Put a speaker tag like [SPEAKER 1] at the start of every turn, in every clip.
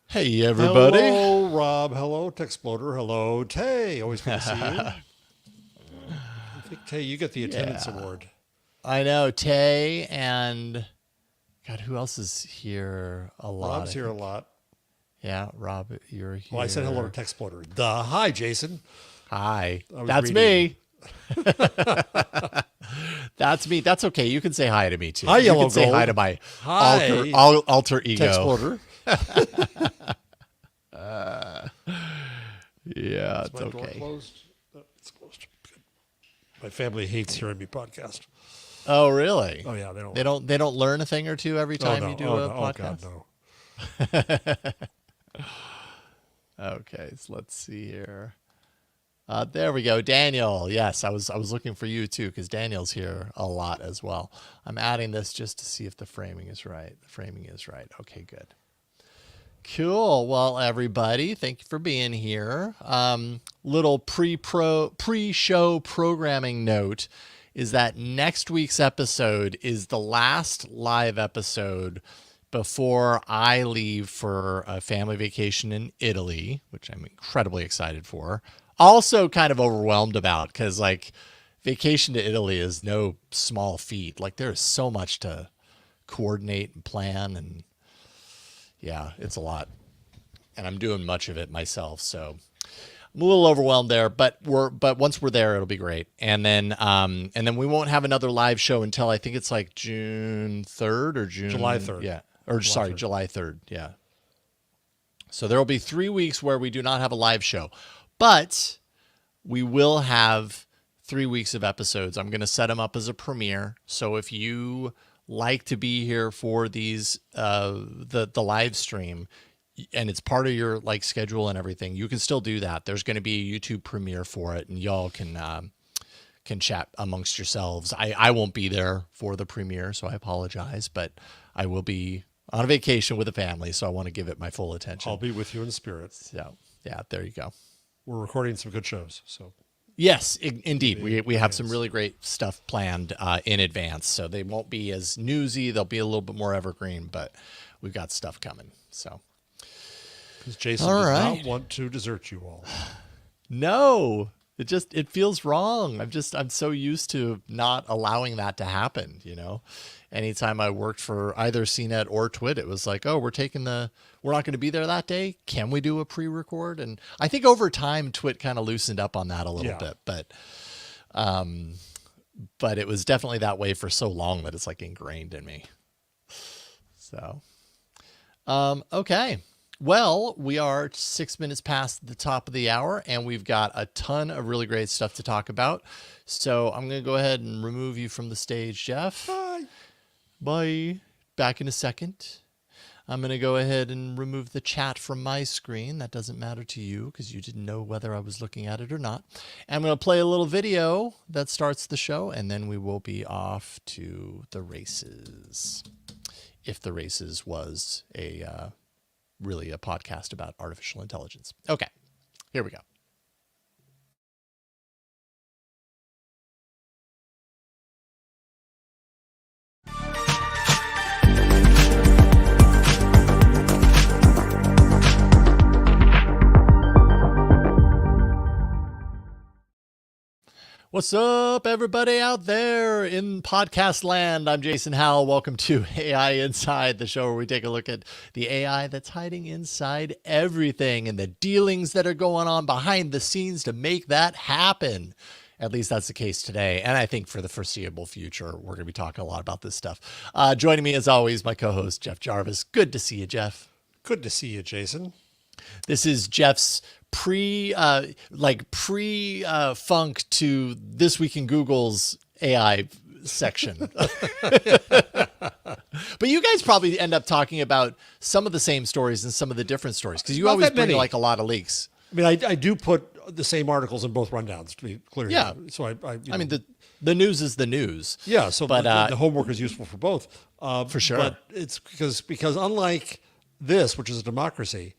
[SPEAKER 1] Hey, everybody.
[SPEAKER 2] Hello, Rob. Hello, Texploder. Hello, Tay. Always good to see you. I think, Tay, you get the attendance award.
[SPEAKER 1] I know, Tay and... God, who else is here a lot?
[SPEAKER 2] Rob's here a lot.
[SPEAKER 1] Yeah, Rob, you're here.
[SPEAKER 2] Well, I said hello to Texploder. Hi, Jason.
[SPEAKER 1] Hi. That's me. That's me. That's okay. You can say hi to me, too.
[SPEAKER 2] Hi, Yellow
[SPEAKER 1] You can say hi to my alter ego.
[SPEAKER 2] Texploder.
[SPEAKER 1] Yeah,
[SPEAKER 2] Is
[SPEAKER 1] it's
[SPEAKER 2] my door
[SPEAKER 1] okay.
[SPEAKER 2] closed? No, it's closed. Good. My family hates hearing me podcast.
[SPEAKER 1] Oh, really?
[SPEAKER 2] Oh, yeah. They
[SPEAKER 1] They don't learn a thing or two every time you do a podcast?
[SPEAKER 2] Oh, God, no.
[SPEAKER 1] Okay, so let's see here. There we go, Daniel. Yes, I was looking for you too because Daniel's here a lot as well. I'm adding this just to see if the framing is right. The framing is right. Okay, good. Cool. Well, everybody, thank you for being here. Little pre-show programming note is that next week's episode is the last live episode before I leave for a family vacation in Italy, which I'm incredibly excited for. Also kind of overwhelmed about because like vacation to Italy is no small feat. Like there's so much to coordinate and plan, and yeah, it's a lot. And I'm doing much of it myself, so I'm a little overwhelmed there, but once we're there, it'll be great. And then we won't have another live show until I think it's like June 3rd or
[SPEAKER 2] July 3rd.
[SPEAKER 1] Yeah. Or July 3rd. Yeah. So there will be 3 weeks where we do not have a live show, but we will have 3 weeks of episodes. I'm going to set them up as a premiere. So if you like to be here for these, the live stream, and it's part of your like schedule and everything, you can still do that. There's going to be a YouTube premiere for it, and y'all can chat amongst yourselves. I won't be there for the premiere, so I apologize, but I will be on a vacation with the family, so I want to give it my full attention.
[SPEAKER 2] I'll be with you in spirit.
[SPEAKER 1] So yeah, there you go.
[SPEAKER 2] We're recording some good shows, so.
[SPEAKER 1] Yes, indeed. We have some really great stuff planned in advance, so they won't be as newsy. They'll be a little bit more evergreen, but we've got stuff coming. So,
[SPEAKER 2] because Jason does not want to desert you all.
[SPEAKER 1] No, it feels wrong. I'm so used to not allowing that to happen. You know, anytime I worked for either CNET or Twit, it was like, oh, we're not going to be there that day. Can we do a pre-record? And I think over time, Twit kind of loosened up on that a little bit, but it was definitely that way for so long that it's like ingrained in me. So, okay. Well, we are 6 minutes past the top of the hour, and we've got a ton of really great stuff to talk about. So I'm going to go ahead and remove you from the stage, Jeff.
[SPEAKER 2] Bye.
[SPEAKER 1] Bye. Back in a second. I'm going to go ahead and remove the chat from my screen. That doesn't matter to you because you didn't know whether I was looking at it or not. And I'm going to play a little video that starts the show, and then we will be off to the races. If the races was really a podcast about artificial intelligence. Okay, here we go. What's up, everybody out there in podcast land? I'm Jason Howell. Welcome to AI Inside, the show where we take a look at the AI that's hiding inside everything and the dealings that are going on behind the scenes to make that happen. At least that's the case today. And I think for the foreseeable future, we're going to be talking a lot about this stuff. Joining me, as always, my co-host, Jeff Jarvis. Good to see you, Jeff.
[SPEAKER 2] Good to see you, Jason.
[SPEAKER 1] This is Jeff's pre-funk to This Week in Google's AI section. But you guys probably end up talking about some of the same stories and some of the different stories because you
[SPEAKER 2] Not
[SPEAKER 1] always
[SPEAKER 2] that
[SPEAKER 1] bring
[SPEAKER 2] many.
[SPEAKER 1] like a lot of leaks.
[SPEAKER 2] I mean, I do put the same articles in both rundowns, to be clear.
[SPEAKER 1] Yeah.
[SPEAKER 2] So
[SPEAKER 1] I mean, the news is the news.
[SPEAKER 2] yeah. So
[SPEAKER 1] but,
[SPEAKER 2] the homework is useful for both.
[SPEAKER 1] For sure.
[SPEAKER 2] But it's because unlike this, which is a democracy,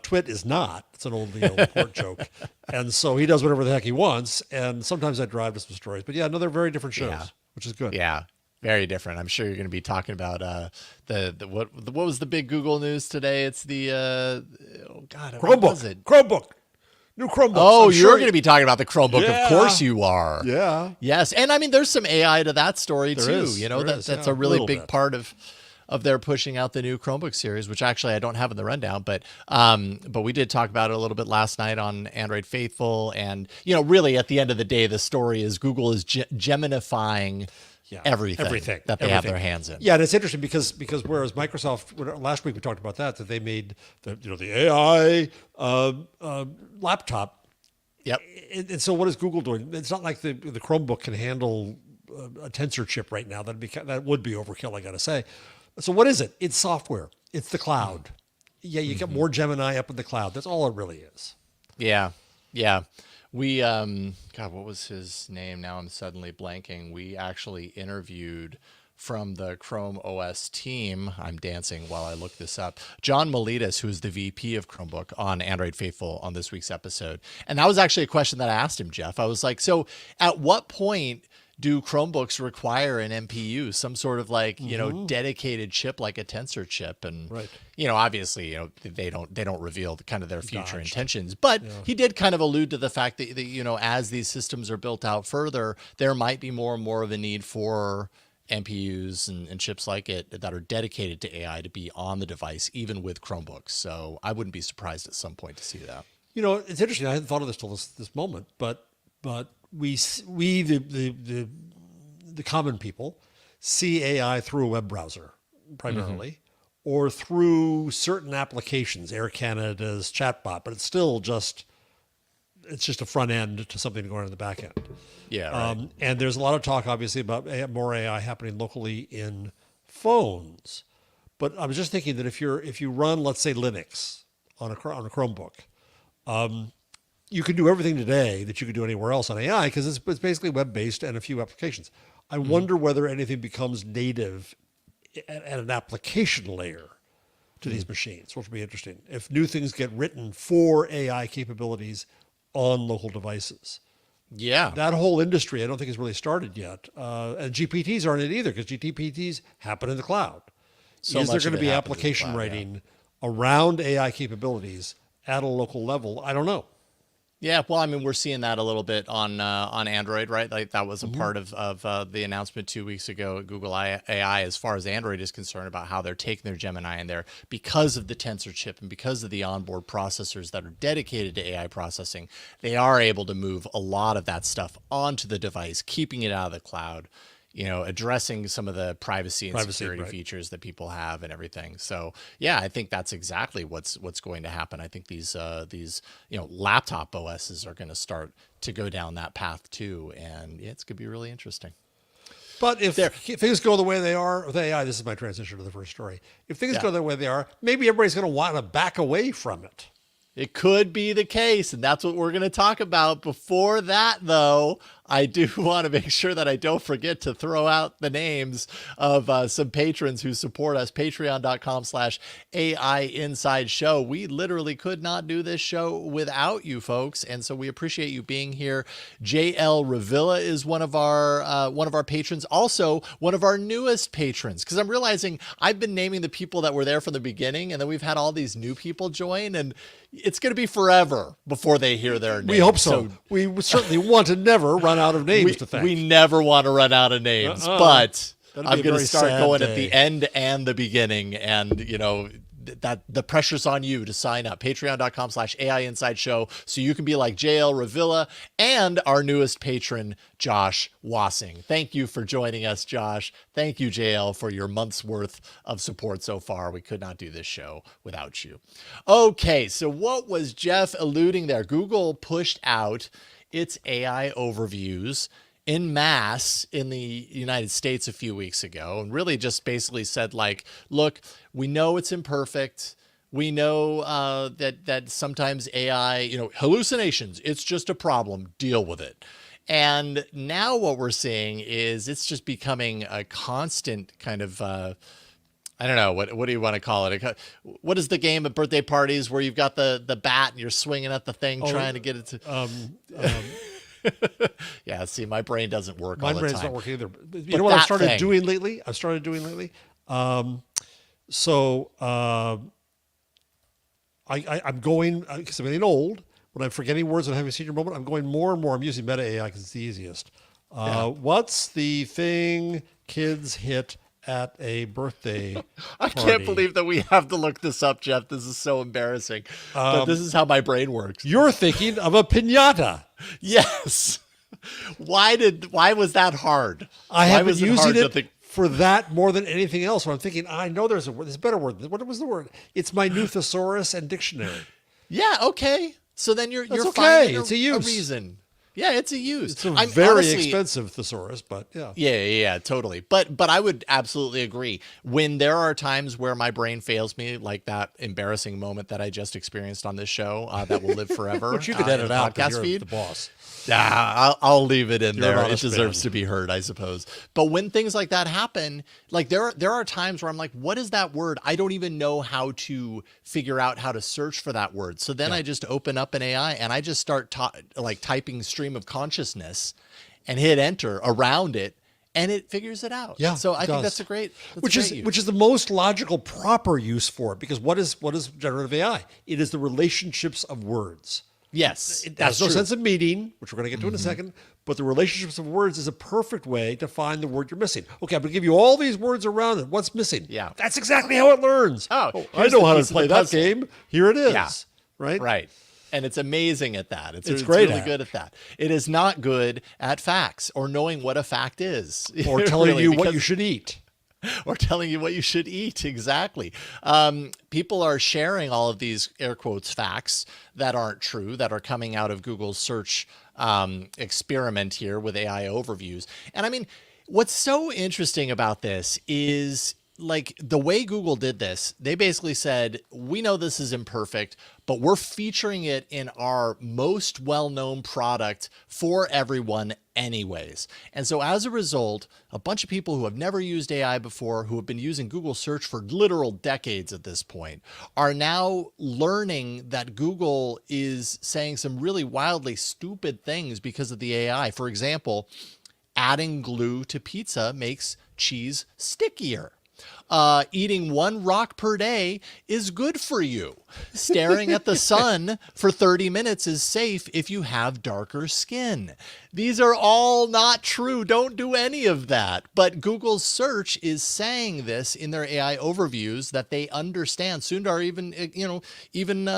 [SPEAKER 2] Twit is not. It's an old report joke. And so he does whatever the heck he wants. And sometimes I drive to some stories. But yeah, no, they're very different shows, which is good.
[SPEAKER 1] Yeah. Very different. I'm sure you're going to be talking about what was the big Google news today? It's the oh God, what was it?
[SPEAKER 2] Chromebook. New Chromebooks.
[SPEAKER 1] Oh,
[SPEAKER 2] I'm
[SPEAKER 1] you're
[SPEAKER 2] sure
[SPEAKER 1] going to be talking about the Chromebook.
[SPEAKER 2] Yeah.
[SPEAKER 1] Of course you are.
[SPEAKER 2] Yeah.
[SPEAKER 1] Yes. And I mean, there's some AI to that story
[SPEAKER 2] There
[SPEAKER 1] too.
[SPEAKER 2] is.
[SPEAKER 1] You know,
[SPEAKER 2] There is,
[SPEAKER 1] that's
[SPEAKER 2] yeah.
[SPEAKER 1] a really
[SPEAKER 2] Little
[SPEAKER 1] big
[SPEAKER 2] bit.
[SPEAKER 1] part of their pushing out the new Chromebook series, which actually I don't have in the rundown, but we did talk about it a little bit last night on Android Faithful. And, you know, really at the end of the day, the story is Google is Geminifying everything that they have their hands in.
[SPEAKER 2] Yeah, and it's interesting because whereas Microsoft last week we talked about that they made the AI laptop.
[SPEAKER 1] Yep.
[SPEAKER 2] And so what is Google doing? It's not like the Chromebook can handle a tensor chip right now. That would be overkill, I got to say. So what is it? It's software. It's the cloud. Yeah, you get more Gemini up in the cloud. That's all it really is.
[SPEAKER 1] Yeah. Yeah. We, God, what was his name? Now I'm suddenly blanking. We actually interviewed from the Chrome OS team. I'm dancing while I look this up. John Miletus, who's the VP of Chromebook on Android Faithful on this week's episode. And that was actually a question that I asked him, Jeff. I was like, so at what point do Chromebooks require an NPU, some sort of like, you know, dedicated chip like a tensor chip? And,
[SPEAKER 2] Right.
[SPEAKER 1] you know, obviously, you know, they don't reveal kind of their future intentions, but he did kind of allude to the fact that, you know, as these systems are built out further, there might be more and more of a need for NPUs and chips like it that are dedicated to AI to be on the device, even with Chromebooks. So I wouldn't be surprised at some point to see that.
[SPEAKER 2] You know, it's interesting. I hadn't thought of this till this moment, but we the common people see AI through a web browser primarily, or through certain applications, Air Canada's chatbot, but it's still just a front end to something going on in the back end.
[SPEAKER 1] Yeah, right.
[SPEAKER 2] And there's a lot of talk, obviously, about more AI happening locally in phones. But I was just thinking that if you run, let's say, Linux on a Chromebook, you can do everything today that you could do anywhere else on AI because it's basically web-based and a few applications. I wonder whether anything becomes native at an application layer to these machines, which would be interesting. If new things get written for AI capabilities on local devices.
[SPEAKER 1] Yeah.
[SPEAKER 2] That whole industry, I don't think has really started yet. And GPTs aren't it either because GPTs happen in the cloud.
[SPEAKER 1] So
[SPEAKER 2] is there
[SPEAKER 1] much
[SPEAKER 2] going
[SPEAKER 1] of
[SPEAKER 2] to
[SPEAKER 1] it
[SPEAKER 2] be
[SPEAKER 1] happens in the
[SPEAKER 2] application
[SPEAKER 1] cloud,
[SPEAKER 2] writing around AI capabilities at a local level? I don't know.
[SPEAKER 1] Yeah, well, I mean, we're seeing that a little bit on Android, right? Like that was a part of the announcement 2 weeks ago at Google AI, as far as Android is concerned, about how they're taking their Gemini in there because of the tensor chip and because of the onboard processors that are dedicated to AI processing. They are able to move a lot of that stuff onto the device, keeping it out of the cloud. You know, addressing some of the privacy and security features that people have and everything. So yeah, I think that's exactly what's going to happen. I think these you know, laptop OSs are going to start to go down that path too, and yeah, it's going to be really interesting.
[SPEAKER 2] But if things go the way they are with AI, this is my transition to the first story. If things go the way they are, maybe everybody's going to want to back away from it.
[SPEAKER 1] It could be the case, and that's what we're going to talk about. Before that, though, I do want to make sure that I don't forget to throw out the names of some patrons who support us. Patreon.com/AI Inside Show. We literally could not do this show without you folks, and so we appreciate you being here. JL Revilla is one of our patrons. Also, one of our newest patrons, because I'm realizing I've been naming the people that were there from the beginning, and then we've had all these new people join, and it's going to be forever before they hear their names.
[SPEAKER 2] We hope so. We certainly want to never run out of names to thank.
[SPEAKER 1] We never want to run out of names, but I'm going to start going
[SPEAKER 2] day.
[SPEAKER 1] at the end and the beginning, and you know that the pressure's on you to sign up. Patreon.com/AI Inside Show, so you can be like JL Revilla and our newest patron, Josh Wassing. Thank you for joining us, Josh. Thank you, JL, for your month's worth of support so far. We could not do this show without you. Okay, so what was Jeff alluding there? Google pushed out its AI overviews en masse in the United States a few weeks ago, and really just basically said, like, look, we know it's imperfect. We know that sometimes AI, you know, hallucinations, it's just a problem. Deal with it. And now what we're seeing is it's just becoming a constant kind of, I don't know, what do you want to call it? What is the game at birthday parties where you've got the bat and you're swinging at the thing trying to get it to... Yeah, see, my brain doesn't work
[SPEAKER 2] My
[SPEAKER 1] all the
[SPEAKER 2] brain's
[SPEAKER 1] time.
[SPEAKER 2] not working either. You
[SPEAKER 1] But
[SPEAKER 2] know what I've
[SPEAKER 1] that
[SPEAKER 2] started
[SPEAKER 1] thing-
[SPEAKER 2] doing lately? So I'm going, because I'm getting old, when I'm forgetting words and having a senior moment, I'm going more and more. I'm using Meta AI because it's the easiest. What's the thing kids hit at a birthday
[SPEAKER 1] I
[SPEAKER 2] party?
[SPEAKER 1] can't believe that we have to look this up, Jeff. This is so embarrassing. But this is how my brain works.
[SPEAKER 2] You're thinking of a piñata.
[SPEAKER 1] Yes. Why was that hard?
[SPEAKER 2] I
[SPEAKER 1] Why
[SPEAKER 2] have been
[SPEAKER 1] was
[SPEAKER 2] using
[SPEAKER 1] hard to
[SPEAKER 2] it
[SPEAKER 1] think-
[SPEAKER 2] for that more than anything else. Where I'm thinking, I know there's a word, there's a better word. What was the word? It's my new thesaurus and dictionary.
[SPEAKER 1] Yeah, okay. So then you're
[SPEAKER 2] okay.
[SPEAKER 1] finding
[SPEAKER 2] It's a use.
[SPEAKER 1] reason. Yeah, it's a use.
[SPEAKER 2] It's a
[SPEAKER 1] I'm
[SPEAKER 2] very
[SPEAKER 1] honestly-
[SPEAKER 2] expensive thesaurus, but yeah.
[SPEAKER 1] Yeah, totally. But I would absolutely agree. When there are times where my brain fails me, like that embarrassing moment that I just experienced on this show, that will live forever.
[SPEAKER 2] Which you could
[SPEAKER 1] in
[SPEAKER 2] edit
[SPEAKER 1] the
[SPEAKER 2] out because
[SPEAKER 1] podcast
[SPEAKER 2] you're
[SPEAKER 1] feed.
[SPEAKER 2] the boss.
[SPEAKER 1] Yeah, I'll leave it in
[SPEAKER 2] You're an
[SPEAKER 1] there. It
[SPEAKER 2] honest
[SPEAKER 1] deserves
[SPEAKER 2] man.
[SPEAKER 1] to be heard, I suppose. But when things like that happen, like there are times where I'm like, what is that word? I don't even know how to figure out how to search for that word. So then I just open up an AI and I just start typing stream of consciousness and hit enter around it, and it figures it out.
[SPEAKER 2] Yeah,
[SPEAKER 1] So I
[SPEAKER 2] it
[SPEAKER 1] think
[SPEAKER 2] does.
[SPEAKER 1] that's a great
[SPEAKER 2] Which is the most logical, proper use for it. Because what is generative AI? It is the relationships of words.
[SPEAKER 1] yes,
[SPEAKER 2] It
[SPEAKER 1] that's
[SPEAKER 2] has no
[SPEAKER 1] true.
[SPEAKER 2] sense of meaning, which we're going to get to in a second, but the relationships of words is a perfect way to find the word you're missing. Okay, I'm going to give you all these words around it. What's missing?
[SPEAKER 1] Yeah.
[SPEAKER 2] That's exactly how it learns.
[SPEAKER 1] Oh,
[SPEAKER 2] I
[SPEAKER 1] here's
[SPEAKER 2] know
[SPEAKER 1] the
[SPEAKER 2] how to
[SPEAKER 1] piece of
[SPEAKER 2] play
[SPEAKER 1] the
[SPEAKER 2] that
[SPEAKER 1] puzzle.
[SPEAKER 2] game. Here it is.
[SPEAKER 1] Yeah.
[SPEAKER 2] Right?
[SPEAKER 1] Right. And it's amazing at that. It's
[SPEAKER 2] great
[SPEAKER 1] really
[SPEAKER 2] at
[SPEAKER 1] good at that. It is not good at facts or knowing what a fact is.
[SPEAKER 2] Or telling
[SPEAKER 1] Really,
[SPEAKER 2] you what
[SPEAKER 1] because-
[SPEAKER 2] you should eat.
[SPEAKER 1] or telling you what you should eat. Exactly. People are sharing all of these air quotes facts that aren't true, that are coming out of Google's search experiment here with AI overviews. And I mean, what's so interesting about this is like the way Google did this, they basically said, we know this is imperfect, but we're featuring it in our most well-known product for everyone anyways. And so as a result, a bunch of people who have never used AI before, who have been using Google search for literal decades at this point, are now learning that Google is saying some really wildly stupid things because of the AI. For example, adding glue to pizza makes cheese stickier. Eating one rock per day is good for you. Staring at the sun for 30 minutes is safe if you have darker skin. These are all not true. Don't do any of that. But Google's search is saying this in their AI overviews that they understand. Sundar even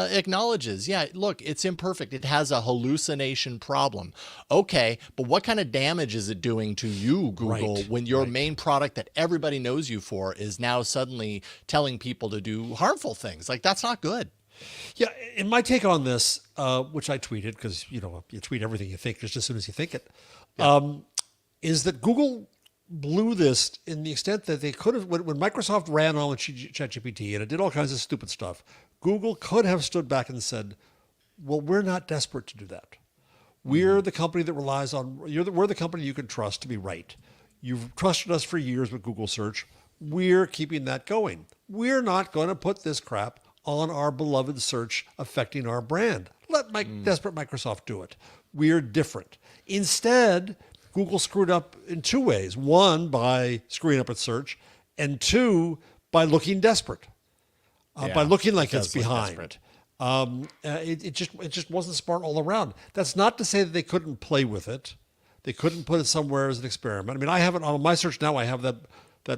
[SPEAKER 1] acknowledges, yeah, look, it's imperfect. It has a hallucination problem. Okay, but what kind of damage is it doing to you, Google,
[SPEAKER 2] Right,
[SPEAKER 1] when your main product that everybody knows you for is now suddenly telling people to do harmful things? Like, that's not good.
[SPEAKER 2] Yeah, and my take on this, which I tweeted, because you tweet everything you think just as soon as you think it, is that Google blew this in the extent that they could have, when Microsoft ran on with ChatGPT and it did all kinds of stupid stuff, Google could have stood back and said, well, we're not desperate to do that. We're the company that relies on, we're the company you can trust to be right. You've trusted us for years with Google search. We're keeping that going. We're not going to put this crap on our beloved search affecting our brand. Let desperate Microsoft do it. We're different. Instead, Google screwed up in two ways. One, by screwing up its search, and two, by looking desperate, by looking like it's
[SPEAKER 1] does look
[SPEAKER 2] behind.
[SPEAKER 1] desperate.
[SPEAKER 2] It just wasn't smart all around. That's not to say that they couldn't play with it. They couldn't put it somewhere as an experiment. I mean, I have it on my search now. I have that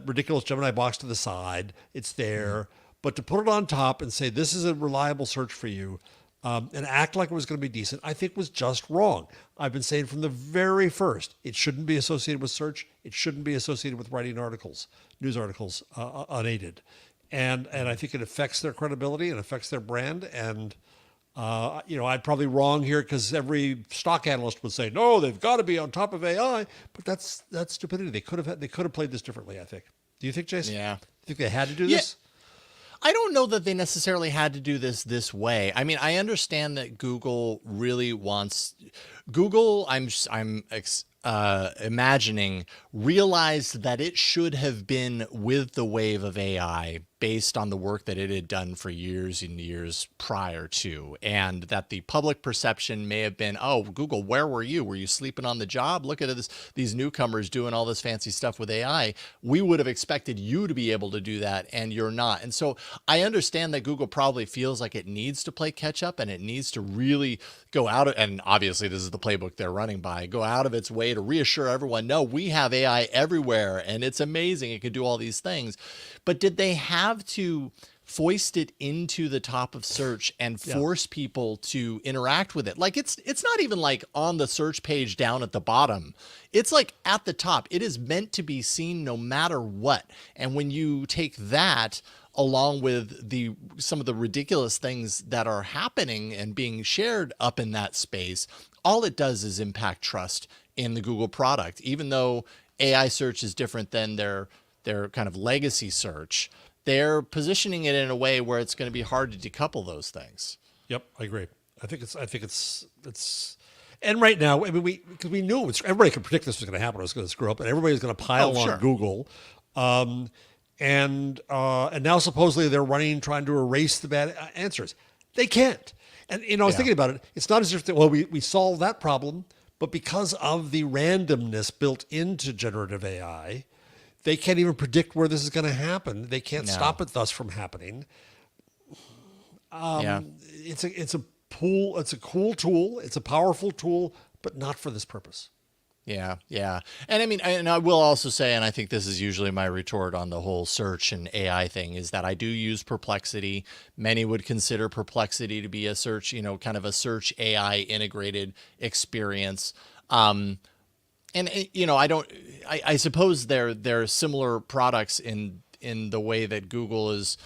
[SPEAKER 2] ridiculous Gemini box to the side. It's there. But to put it on top and say, this is a reliable search for you, and act like it was going to be decent, I think was just wrong. I've been saying from the very first, it shouldn't be associated with search. It shouldn't be associated with writing articles, news articles, unaided. And I think it affects their credibility and affects their brand. And, I'm probably wrong here because every stock analyst would say, no, they've got to be on top of AI. But that's stupidity. They could have played this differently, I think. Do you think, Jason?
[SPEAKER 1] Yeah.
[SPEAKER 2] Do you think they had to do
[SPEAKER 1] Yeah.
[SPEAKER 2] this?
[SPEAKER 1] I don't know that they necessarily had to do this way. I mean, I understand that Google really wants Google. imagining realized that it should have been with the wave of AI based on the work that it had done for years and years prior to, and that the public perception may have been, oh, Google, where were you? Were you sleeping on the job? Look at this, these newcomers doing all this fancy stuff with AI. We would have expected you to be able to do that, and you're not. And so I understand that Google probably feels like it needs to play catch up, and it needs to really go out of, and obviously this is the playbook they're running by, go out of its way to reassure everyone, no, we have AI everywhere, and it's amazing. It can do all these things. But did they have to foist it into the top of search and force people to interact with it? Like it's not even like on the search page down at the bottom. It's like at the top. It is meant to be seen no matter what. And when you take that along with some of the ridiculous things that are happening and being shared up in that space, all it does is impact trust in the Google product. Even though AI search is different than their kind of legacy search, they're positioning it in a way where it's going to be hard to decouple those things.
[SPEAKER 2] Yep, I agree. I think it's, and right now, I mean, because we knew everybody could predict this was going to happen. It was going to screw up, and everybody's going to pile on Google. And now supposedly they're trying to erase the bad answers. They can't. And I was thinking about it. It's not as if we solved that problem, but because of the randomness built into generative AI, they can't even predict where this is going to happen. They can't stop it thus from happening. It's a cool tool. It's a powerful tool, but not for this purpose.
[SPEAKER 1] Yeah. And I mean, and I will also say, and I think this is usually my retort on the whole search and AI thing, is that I do use Perplexity. Many would consider Perplexity to be a search, kind of a search AI integrated experience. And I suppose they're similar products in the way that Google is,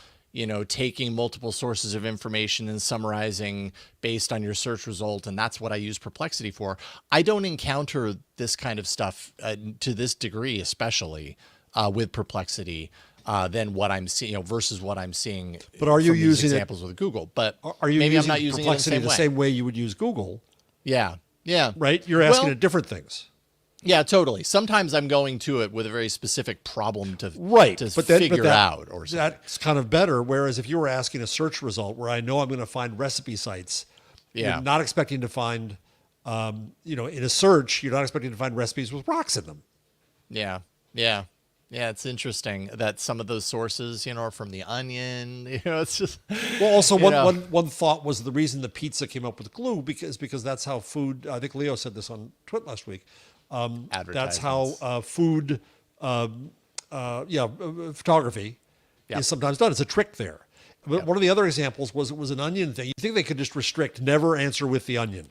[SPEAKER 1] taking multiple sources of information and summarizing based on your search result. And that's what I use Perplexity for. I don't encounter this kind of stuff to this degree, especially with Perplexity, than what I'm seeing, versus what I'm seeing.
[SPEAKER 2] But are you using
[SPEAKER 1] examples with Google? But
[SPEAKER 2] are you
[SPEAKER 1] maybe
[SPEAKER 2] using
[SPEAKER 1] I'm not using
[SPEAKER 2] Perplexity
[SPEAKER 1] it
[SPEAKER 2] the same way you would use Google?
[SPEAKER 1] Yeah.
[SPEAKER 2] Right? You're asking it different things.
[SPEAKER 1] Yeah, totally. Sometimes I'm going to it with a very specific problem to figure out or something.
[SPEAKER 2] That's kind of better. Whereas if you were asking a search result where I know I'm going to find recipe sites, you're not expecting to find, in a search, you're not expecting to find recipes with rocks in them.
[SPEAKER 1] Yeah. It's interesting that some of those sources, are from The Onion. It's just.
[SPEAKER 2] Well, also one thought was the reason the pizza came up with glue because that's how food. I think Leo said this on Twitter last week. That's how food, photography is sometimes done. It's a trick there. But one of the other examples was it was an onion thing. You think they could just restrict never answer with the onion?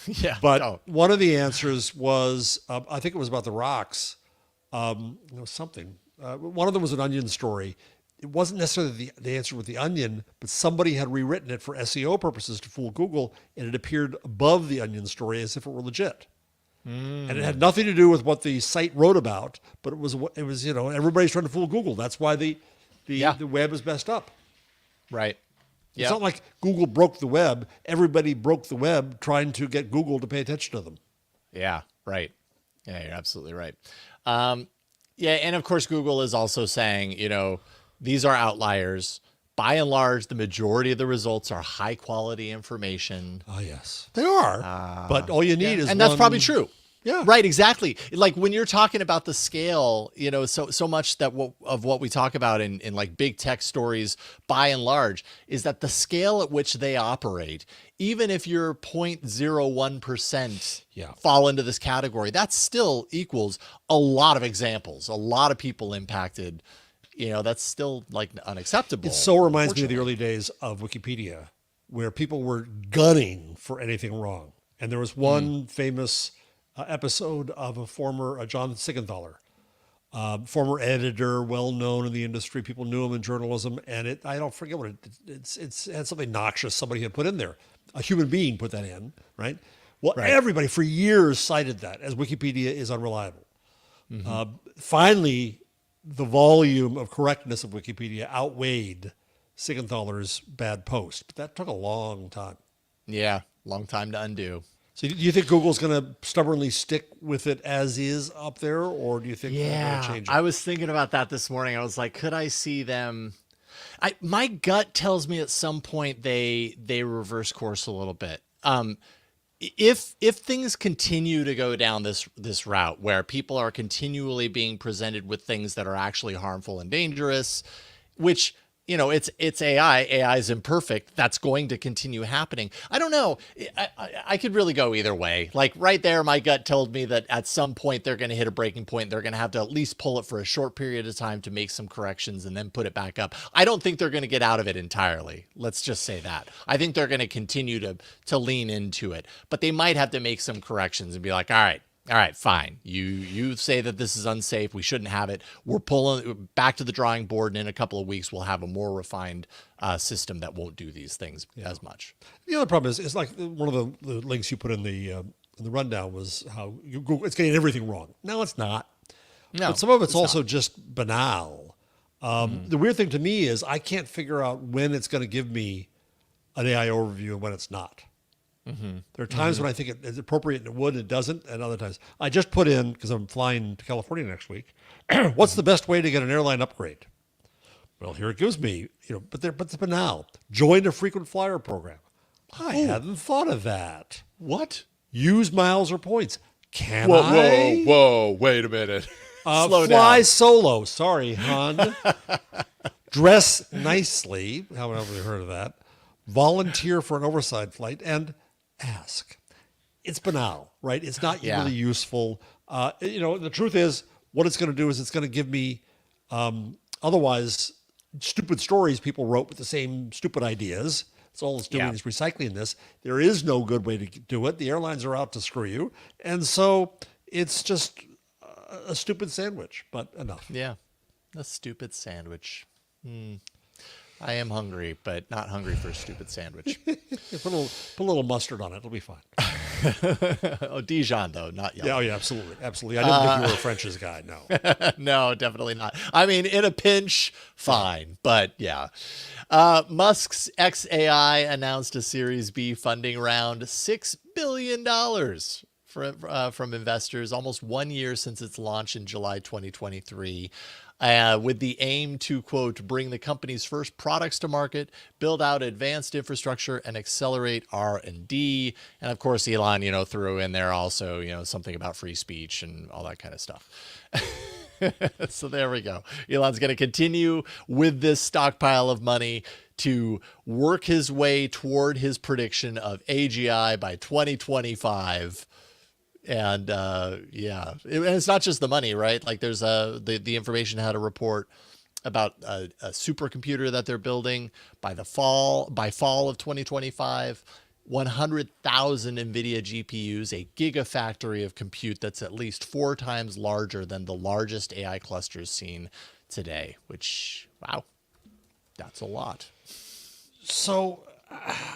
[SPEAKER 1] Yeah.
[SPEAKER 2] But one of the answers was I think it was about the rocks. Something. One of them was an onion story. It wasn't necessarily the answer with the onion, but somebody had rewritten it for SEO purposes to fool Google, and it appeared above the onion story as if it were legit. And it had nothing to do with what the site wrote about, but it was everybody's trying to fool Google. That's why the web is messed up.
[SPEAKER 1] Right.
[SPEAKER 2] It's not like Google broke the web. Everybody broke the web trying to get Google to pay attention to them.
[SPEAKER 1] Yeah. Right. Yeah, you're absolutely right. And of course Google is also saying, these are outliers. By and large, the majority of the results are high quality information.
[SPEAKER 2] Oh, yes, they are. But all you need is
[SPEAKER 1] and that's probably true.
[SPEAKER 2] Yeah.
[SPEAKER 1] Right. Exactly. Like when you're talking about the scale, so much that of what we talk about in like big tech stories, by and large, is that the scale at which they operate, even if you're 0.01% fall into this category, that still equals a lot of examples, a lot of people impacted. That's still like unacceptable.
[SPEAKER 2] It so reminds me of the early days of Wikipedia where people were gunning for anything wrong. And there was one famous episode of a former John Sigenthaler, former editor, well-known in the industry. People knew him in journalism. And I don't forget what it had something noxious somebody had put in there. A human being put that in, right? Well, everybody for years cited that as Wikipedia is unreliable. Finally, the volume of correctness of Wikipedia outweighed Sigenthaler's bad post. But that took a long time.
[SPEAKER 1] Yeah, long time to undo.
[SPEAKER 2] So do you think Google's going to stubbornly stick with it as is up there, or do you think they're going to change it?
[SPEAKER 1] I was thinking about that this morning. I was like, could I see them? My gut tells me at some point they reverse course a little bit. If things continue to go down this route where people are continually being presented with things that are actually harmful and dangerous, which, it's AI. AI is imperfect. That's going to continue happening. I don't know. I could really go either way. Like right there, my gut told me that at some point they're going to hit a breaking point. They're going to have to at least pull it for a short period of time to make some corrections and then put it back up. I don't think they're going to get out of it entirely. Let's just say that. I think they're going to continue to lean into it, but they might have to make some corrections and be like, all right, fine. You say that this is unsafe. We shouldn't have it. We're pulling back to the drawing board, and in a couple of weeks, we'll have a more refined system that won't do these things as much.
[SPEAKER 2] The other problem is like one of the links you put in the rundown was how Google, it's getting everything wrong. No, it's not.
[SPEAKER 1] No,
[SPEAKER 2] but some of it's also
[SPEAKER 1] not.
[SPEAKER 2] just banal. The weird thing to me is I can't figure out when it's going to give me an AI overview and when it's not. There are times when I think it's appropriate and it would, and it doesn't, and other times. I just put in, because I'm flying to California next week, what's the best way to get an airline upgrade? Well, here it gives me, but it's banal. Join a frequent flyer program. I hadn't thought of that.
[SPEAKER 1] What?
[SPEAKER 2] Use miles or points. Can I?
[SPEAKER 1] Whoa, wait a minute. Slow
[SPEAKER 2] fly
[SPEAKER 1] down.
[SPEAKER 2] solo. Sorry, hon. Dress nicely. Haven't ever heard of that. Volunteer for an oversight flight and ask. It's banal, right? It's not really useful. The truth is, what it's going to do is it's going to give me otherwise stupid stories people wrote with the same stupid ideas. That's all it's doing is recycling this. There is no good way to do it. The airlines are out to screw you. And so it's just a stupid sandwich, but enough.
[SPEAKER 1] Yeah, a stupid sandwich. I am hungry, but not hungry for a stupid sandwich.
[SPEAKER 2] Put a little mustard on it. It'll be fine.
[SPEAKER 1] Oh, Dijon, though, not yellow.
[SPEAKER 2] Yeah, absolutely. Absolutely. I didn't think you were a French's guy, no.
[SPEAKER 1] No, definitely not. I mean, in a pinch, fine. But yeah. Musk's xAI announced a Series B funding round, $6 billion from investors, almost 1 year since its launch in July 2023. With the aim to, quote, bring the company's first products to market, build out advanced infrastructure, and accelerate R&D. And of course, Elon, threw in there also, something about free speech and all that kind of stuff. So there we go. Elon's going to continue with this stockpile of money to work his way toward his prediction of AGI by 2025. And and it's not just the money, right? Like there's the information how to report about a supercomputer that they're building by fall of 2025, 100,000 NVIDIA GPUs, a gigafactory of compute that's at least 4 times larger than the largest AI clusters seen today, which, wow, that's a lot.
[SPEAKER 2] So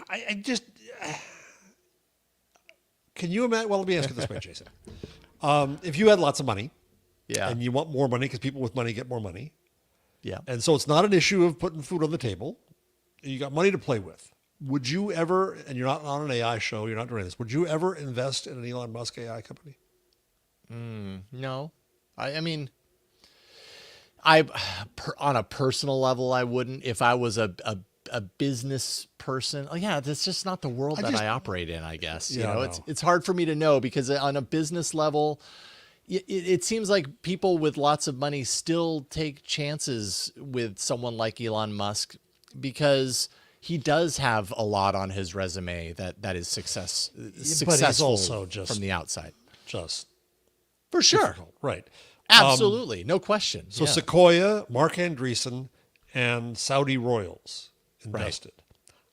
[SPEAKER 2] I just... Can you imagine? Well, let me ask you this way, Jason. If you had lots of money, and you want more money because people with money get more money, and so it's not an issue of putting food on the table, you got money to play with. Would you ever, and you're not on an AI show, you're not doing this, would you ever invest in an Elon Musk AI company?
[SPEAKER 1] No. I mean, on a personal level, I wouldn't. If I was a business person, that's just not the world that I operate in, I guess. It's hard for me to know, because on a business level, it seems like people with lots of money still take chances with someone like Elon Musk, because he does have a lot on his resume that is successful,
[SPEAKER 2] but he's also just
[SPEAKER 1] from the outside.
[SPEAKER 2] Just
[SPEAKER 1] for sure.
[SPEAKER 2] Difficult. Right.
[SPEAKER 1] Absolutely. No question.
[SPEAKER 2] So Sequoia, Mark Andreessen, and Saudi royals invested.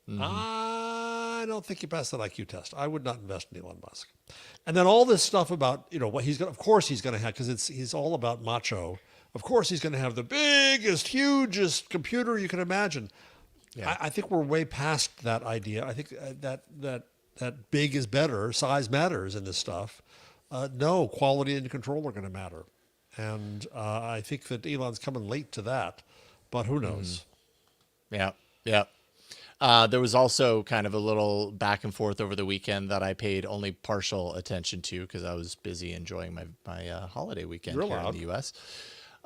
[SPEAKER 2] Right. I don't think you passed that IQ test. I would not invest in Elon Musk. And then all this stuff about, what he's going to, of course he's going to have, because he's all about macho. Of course he's going to have the biggest, hugest computer you can imagine. Yeah. I think we're way past that idea. I think that big is better, size matters in this stuff. No, quality and control are going to matter. And I think that Elon's coming late to that, but who knows?
[SPEAKER 1] Yeah. There was also kind of a little back and forth over the weekend that I paid only partial attention to because I was busy enjoying my holiday weekend
[SPEAKER 2] You're
[SPEAKER 1] here
[SPEAKER 2] allowed.
[SPEAKER 1] in the U.S.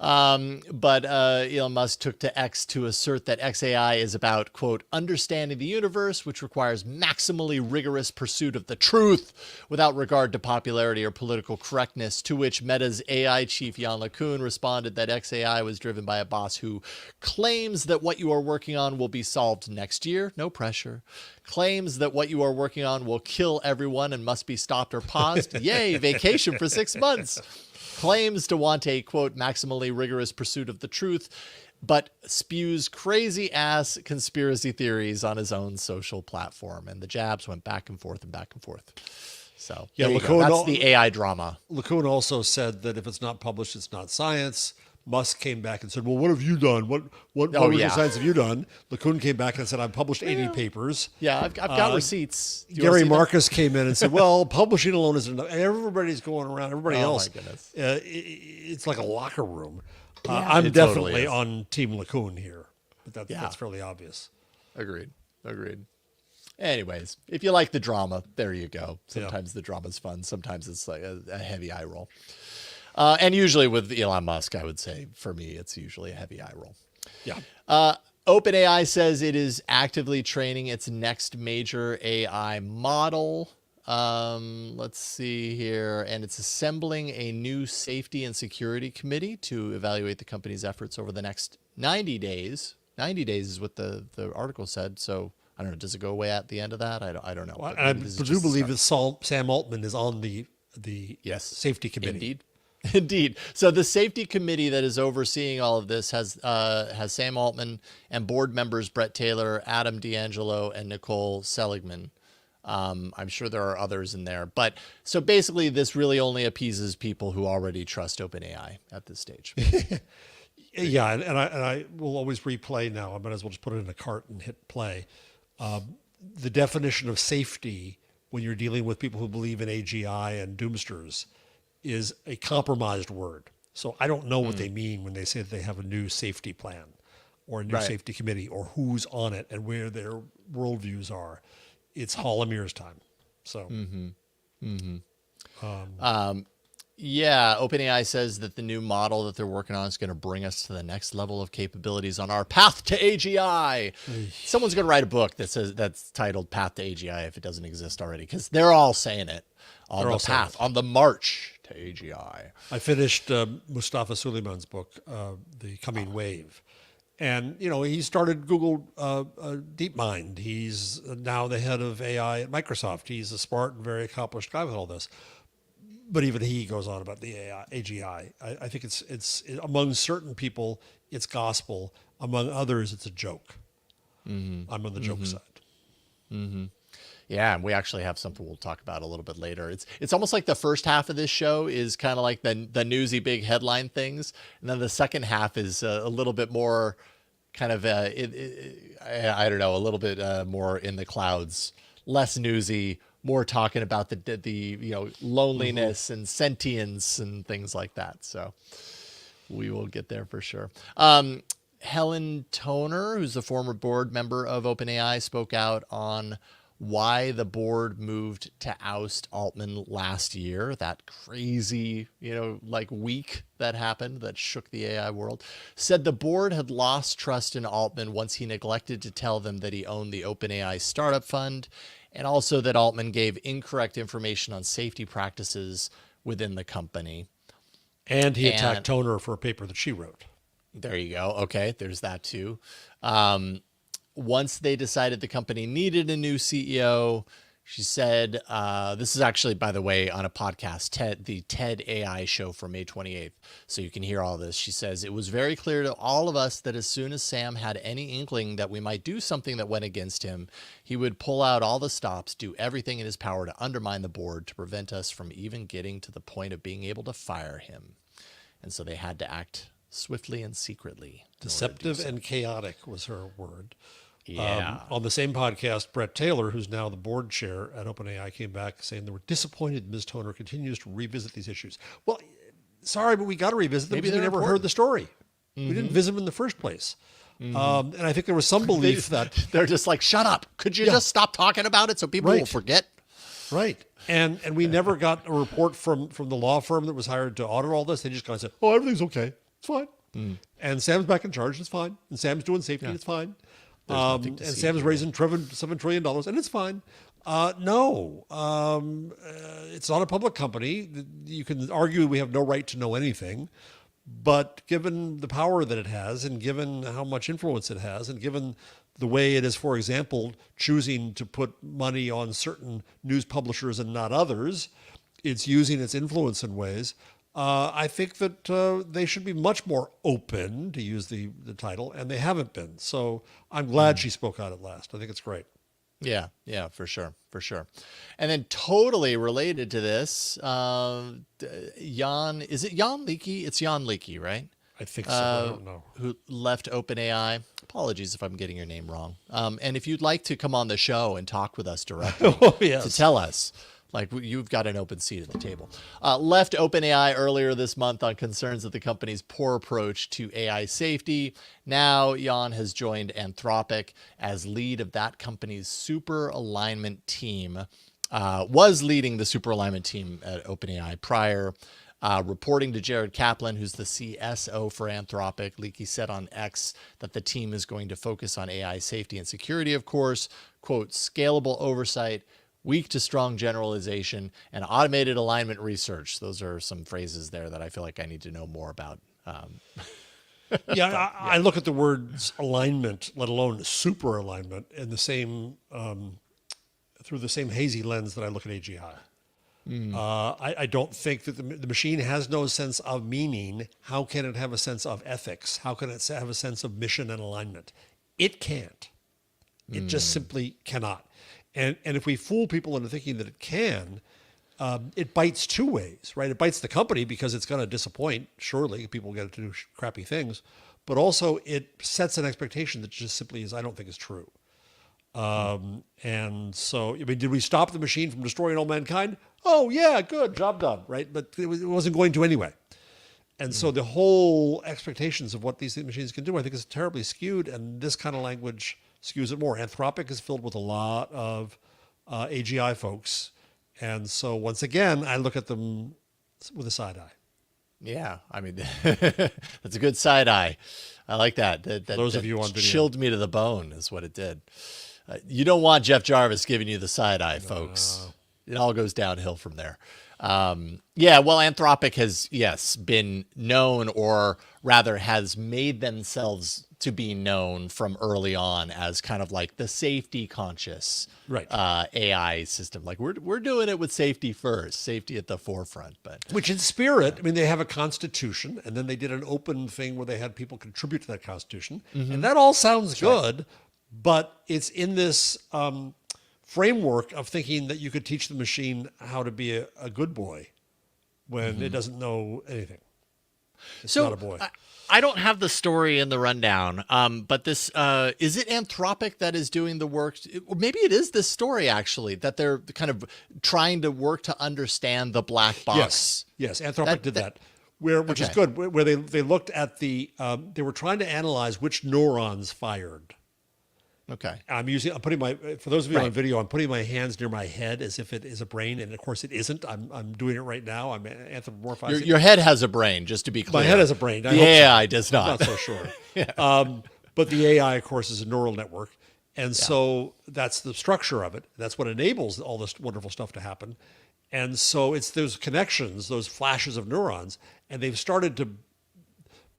[SPEAKER 1] But Elon Musk took to X to assert that xAI is about, quote, understanding the universe, which requires maximally rigorous pursuit of the truth without regard to popularity or political correctness, to which Meta's AI chief Yann Lecun responded that xAI was driven by a boss who claims that what you are working on will be solved next year, no pressure, claims that what you are working on will kill everyone and must be stopped or paused, yay, vacation for 6 months, claims to want a, quote, maximally rigorous pursuit of the truth, but spews crazy ass conspiracy theories on his own social platform. And the jabs went back and forth and back and forth. So
[SPEAKER 2] Yeah,
[SPEAKER 1] there you go. That's the AI drama.
[SPEAKER 2] Lecun also said that if it's not published, it's not science. Musk came back and said, well, what have you done? What original science have you done? Lecun came back and said, I've published 80 papers.
[SPEAKER 1] Yeah, I've got receipts.
[SPEAKER 2] Gary Marcus came in and said, well, publishing alone isn't enough. And everybody's going around, everybody else.
[SPEAKER 1] My goodness.
[SPEAKER 2] It's like a locker room.
[SPEAKER 1] Yeah,
[SPEAKER 2] I'm definitely on Team Lecun here. But that's fairly obvious.
[SPEAKER 1] Agreed. Anyways, if you like the drama, there you go. Sometimes the drama's fun. Sometimes it's like a heavy eye roll. And usually with Elon Musk, I would say, for me, it's usually a heavy eye roll.
[SPEAKER 2] Yeah.
[SPEAKER 1] OpenAI says it is actively training its next major AI model. Let's see here. And it's assembling a new safety and security committee to evaluate the company's efforts over the next 90 days. 90 days is what the article said. So I don't know. Does it go away at the end of that? I don't know.
[SPEAKER 2] Well, I do believe that Sam Altman is on the safety committee.
[SPEAKER 1] Indeed. So the safety committee that is overseeing all of this has Sam Altman and board members Brett Taylor, Adam D'Angelo, and Nicole Seligman. I'm sure there are others in there. But so basically this really only appeases people who already trust OpenAI at this stage.
[SPEAKER 2] Yeah, and I will always replay now. I might as well just put it in a cart and hit play. The definition of safety when you're dealing with people who believe in AGI and doomsters is a compromised word. So I don't know what they mean when they say that they have a new safety plan or a new safety committee or who's on it and where their worldviews are. It's Hall of Mirrors time. So,
[SPEAKER 1] yeah, OpenAI says that the new model that they're working on is going to bring us to the next level of capabilities on our path to AGI. Someone's going to write a book that's titled Path to AGI if it doesn't exist already, because they're all saying it on the path, on the march to AGI.
[SPEAKER 2] I finished Mustafa Suleiman's book, The Coming Wave. And, he started Google DeepMind. He's now the head of AI at Microsoft. He's a smart and very accomplished guy with all this. But even he goes on about the AGI. I think it's among certain people, it's gospel. Among others, it's a joke. I'm on the joke side.
[SPEAKER 1] Yeah, and we actually have something we'll talk about a little bit later. It's almost like the first half of this show is kind of like the newsy big headline things, and then the second half is a little bit more kind of I don't know, a little bit more in the clouds, less newsy, more talking about the loneliness and sentience and things like that. So we will get there for sure. Helen Toner, who's a former board member of OpenAI, spoke out on why the board moved to oust Altman last year, that crazy, week that happened that shook the AI world, said the board had lost trust in Altman once he neglected to tell them that he owned the OpenAI startup fund, and also that Altman gave incorrect information on safety practices within the company.
[SPEAKER 2] And he attacked Toner for a paper that she wrote.
[SPEAKER 1] There you go. Okay, there's that too. Once they decided the company needed a new CEO, she said, this is actually, by the way, on a podcast, the TED AI show for May 28th. So you can hear all this. She says, it was very clear to all of us that as soon as Sam had any inkling that we might do something that went against him, he would pull out all the stops, do everything in his power to undermine the board to prevent us from even getting to the point of being able to fire him. And so they had to act swiftly and secretly.
[SPEAKER 2] Deceptive and chaotic was her word.
[SPEAKER 1] Yeah.
[SPEAKER 2] On the same podcast, Brett Taylor, who's now the board chair at OpenAI, came back saying they were disappointed Ms. Toner continues to revisit these issues. Well, sorry, but we got to revisit them because we never heard the story. We didn't visit them in the first place. And I think there was some belief that
[SPEAKER 1] They're just like, shut up. Could you just stop talking about it so people will forget?
[SPEAKER 2] Right. And we never got a report from the law firm that was hired to audit all this. They just kind of said, oh, everything's okay. It's fine. And Sam's back in charge. It's fine. And Sam's doing safety. It's fine. And Sam's raising $7 trillion, and it's fine. No, it's not a public company. You can argue we have no right to know anything. But given the power that it has, and given how much influence it has, and given the way it is, for example, choosing to put money on certain news publishers and not others, it's using its influence in ways. I think that they should be much more open, to use the title, and they haven't been. So I'm glad she spoke out at last. I think it's great.
[SPEAKER 1] Yeah, for sure. And then totally related to this, Yann, is it Yann Lecun? It's Yann Lecun, right?
[SPEAKER 2] I think so. I don't know.
[SPEAKER 1] Who left OpenAI. Apologies if I'm getting your name wrong. And if you'd like to come on the show and talk with us directly to tell us, like, you've got an open seat at the table. Left OpenAI earlier this month on concerns of the company's poor approach to AI safety. Now, Yann has joined Anthropic as lead of that company's super alignment team. Was leading the super alignment team at OpenAI prior. Reporting to Jared Kaplan, who's the CSO for Anthropic, Leakey said on X that the team is going to focus on AI safety and security, of course. Quote, scalable oversight, weak to strong generalization, and automated alignment research. Those are some phrases there that I feel like I need to know more about.
[SPEAKER 2] I look at the words alignment, let alone super alignment, in the same through the same hazy lens that I look at AGI. I don't think that the machine has no sense of meaning. How can it have a sense of ethics? How can it have a sense of mission and alignment? It can't. It just simply cannot. And if we fool people into thinking that it can, it bites two ways, right? It bites the company because it's going to disappoint. Surely people get it to do crappy things, but also it sets an expectation that just simply is, I don't think is true. And so, I mean, did we stop the machine from destroying all mankind? Oh yeah, good, job done, right? But it wasn't going to anyway. And so the whole expectations of what these machines can do, I think, is terribly skewed. And this kind of language skews it more. Anthropic is filled with a lot of AGI folks. And so once again, I look at them with a side eye.
[SPEAKER 1] Yeah, I mean, that's a good side eye. I like that.
[SPEAKER 2] Those of you on video.
[SPEAKER 1] Chilled me to the bone is what it did. You don't want Jeff Jarvis giving you the side eye, folks. It all goes downhill from there. Well, Anthropic has, yes, been known, or rather has made themselves to be known from early on as kind of like the safety conscious AI system. Like we're doing it with safety first, safety at the forefront. But
[SPEAKER 2] which in spirit, I mean, they have a constitution, and then they did an open thing where they had people contribute to that constitution, and that all sounds good, but it's in this framework of thinking that you could teach the machine how to be a good boy when it doesn't know anything. It's not a boy.
[SPEAKER 1] I don't have the story in the rundown, but this is it Anthropic that is doing the work? Or maybe it is this story, actually, that they're kind of trying to work to understand the black box.
[SPEAKER 2] Yes, Anthropic did that. Which is good, where they looked at they were trying to analyze which neurons fired.
[SPEAKER 1] Okay.
[SPEAKER 2] For those of you on video, I'm putting my hands near my head as if it is a brain, and of course it isn't. I'm doing it right now. I'm anthropomorphizing.
[SPEAKER 1] Your head has a brain, just to be clear.
[SPEAKER 2] My head has a brain.
[SPEAKER 1] The AI does not.
[SPEAKER 2] I'm not so sure. But the AI, of course, is a neural network. And so that's the structure of it. That's what enables all this wonderful stuff to happen. And so it's those connections, those flashes of neurons, and they've started to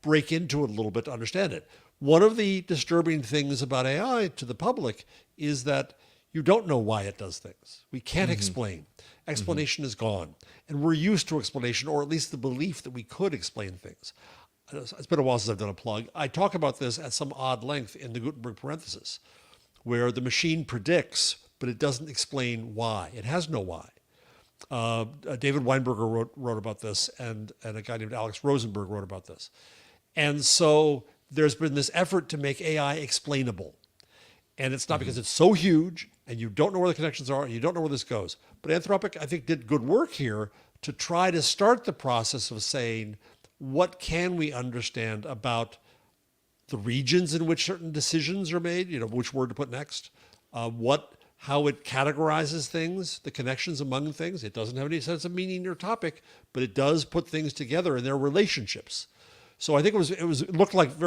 [SPEAKER 2] break into it a little bit to understand it. One of the disturbing things about AI to the public is that you don't know why it does things. We can't explain. Explanation is gone. And we're used to explanation, or at least the belief that we could explain things. It's been a while since I've done a plug. I talk about this at some odd length in the Gutenberg parenthesis, where the machine predicts, but it doesn't explain why. It has no why. David Weinberger wrote about this, and a guy named Alex Rosenberg wrote about this. And so there's been this effort to make AI explainable. And it's not because it's so huge and you don't know where the connections are and you don't know where this goes. But Anthropic, I think, did good work here to try to start the process of saying, what can we understand about the regions in which certain decisions are made, which word to put next, how it categorizes things, the connections among things. It doesn't have any sense of meaning or topic, but it does put things together in their relationships. So I think it looked like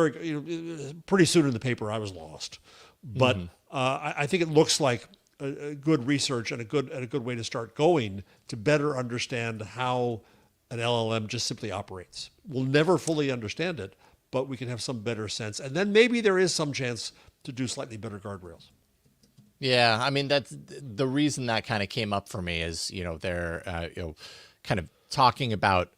[SPEAKER 2] pretty soon in the paper I was lost, but I think it looks like a good research and a good way to start going to better understand how an LLM just simply operates. We'll never fully understand it, but we can have some better sense, and then maybe there is some chance to do slightly better guardrails.
[SPEAKER 1] Yeah, I mean, that's the reason that kind of came up for me is, they're kind of talking about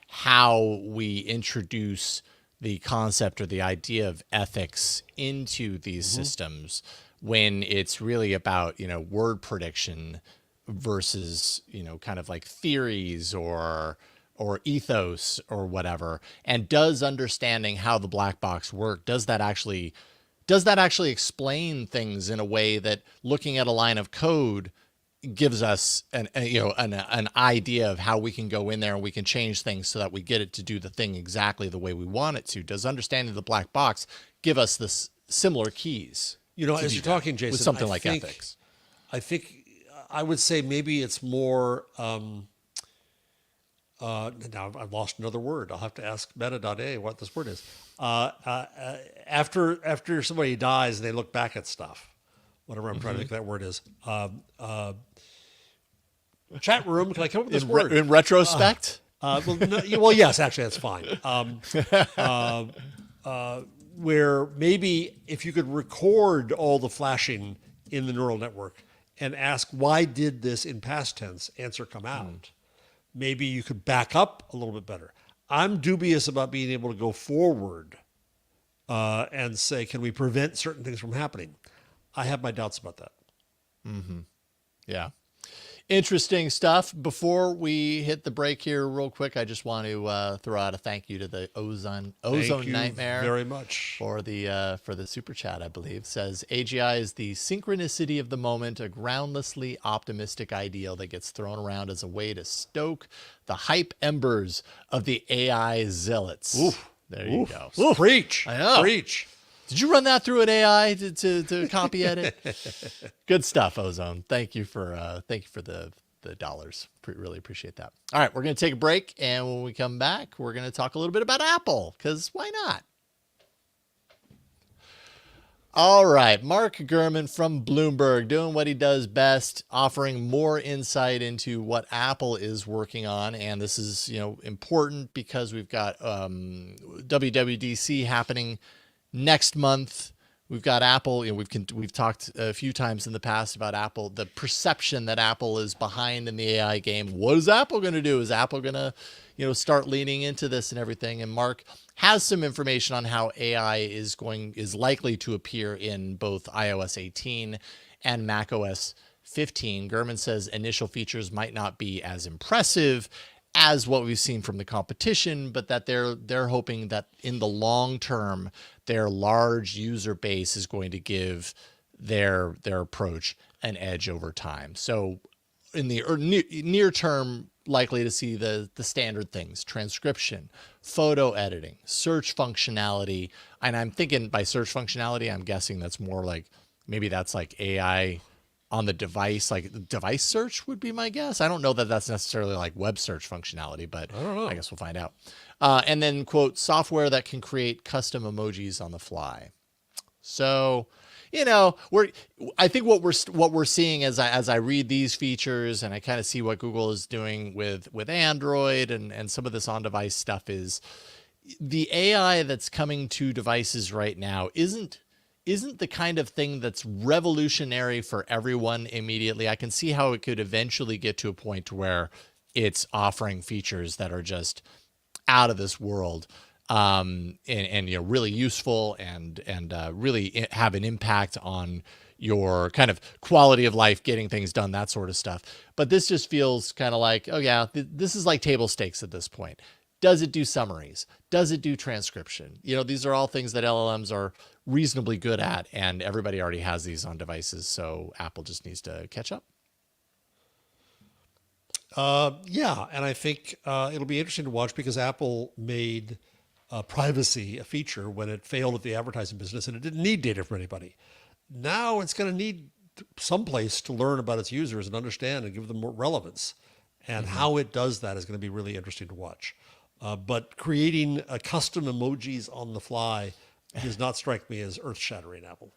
[SPEAKER 1] how we introduce the concept or the idea of ethics into these systems when it's really about, word prediction versus, kind of like theories or ethos or whatever. And does understanding how the black box work, does that actually explain things in a way that looking at a line of code gives us an idea of how we can go in there and we can change things so that we get it to do the thing exactly the way we want it to? Does understanding the black box give us this similar keys?
[SPEAKER 2] As you're talking, Jason,
[SPEAKER 1] with something like ethics,
[SPEAKER 2] I think I would say maybe it's more. Now I've lost another word. I'll have to ask meta.a what this word is. After somebody dies and they look back at stuff, whatever I'm trying to think that word is. Chat room, can I come up with this word?
[SPEAKER 1] In retrospect?
[SPEAKER 2] Well, yes, actually, that's fine. Where maybe if you could record all the flashing in the neural network and ask, why did this in past tense answer come out? Maybe you could back up a little bit better. I'm dubious about being able to go forward and say, can we prevent certain things from happening? I have my doubts about that.
[SPEAKER 1] Yeah. Interesting stuff. Before we hit the break here real quick, I just want to throw out a thank you to the Ozone Nightmare
[SPEAKER 2] very much
[SPEAKER 1] for the super chat. I believe says AGI is the synchronicity of the moment, a groundlessly optimistic ideal that gets thrown around as a way to stoke the hype embers of the AI zealots.
[SPEAKER 2] Oof.
[SPEAKER 1] There you go.
[SPEAKER 2] Oof. Preach.
[SPEAKER 1] I know.
[SPEAKER 2] Preach.
[SPEAKER 1] Did you run that through an AI to copy edit? Good stuff, Ozone. Thank you for the dollars. Really appreciate that. All right, we're going to take a break, and when we come back, we're going to talk a little bit about Apple, because why not? All right, Mark Gurman from Bloomberg doing what he does best, offering more insight into what Apple is working on. And this is, important because we've got WWDC happening next month. We've got Apple. We've talked a few times in the past about Apple, the perception that Apple is behind in the AI game. What is Apple going to do? Is Apple going to, start leaning into this and everything? And Mark has some information on how AI is likely to appear in both iOS 18 and macOS 15. Gurman says initial features might not be as impressive as what we've seen from the competition, but that they're hoping that in the long term, their large user base is going to give their approach an edge over time. So in the near term, likely to see the standard things: transcription, photo editing, search functionality. And I'm thinking by search functionality, I'm guessing that's more like, maybe that's like AI on the device, like device search would be my guess. I don't know that that's necessarily like web search functionality, but
[SPEAKER 2] I don't know.
[SPEAKER 1] I guess we'll find out. And then, quote, software that can create custom emojis on the fly. So, I think what we're seeing as I read these features and I kind of see what Google is doing with Android and some of this on-device stuff is the AI that's coming to devices right now isn't the kind of thing that's revolutionary for everyone immediately. I can see how it could eventually get to a point where it's offering features that are just out of this world, and really useful and really have an impact on your kind of quality of life, getting things done, that sort of stuff. But this just feels kind of like, oh yeah, this is like table stakes at this point. Does it do summaries? Does it do transcription? These are all things that LLMs are reasonably good at, and everybody already has these on devices. So Apple just needs to catch up.
[SPEAKER 2] Yeah, and I think it'll be interesting to watch because Apple made privacy a feature when it failed at the advertising business and it didn't need data from anybody. Now it's going to need some place to learn about its users and understand and give them more relevance. And how it does that is going to be really interesting to watch. But creating a custom emojis on the fly does not strike me as earth-shattering, Apple.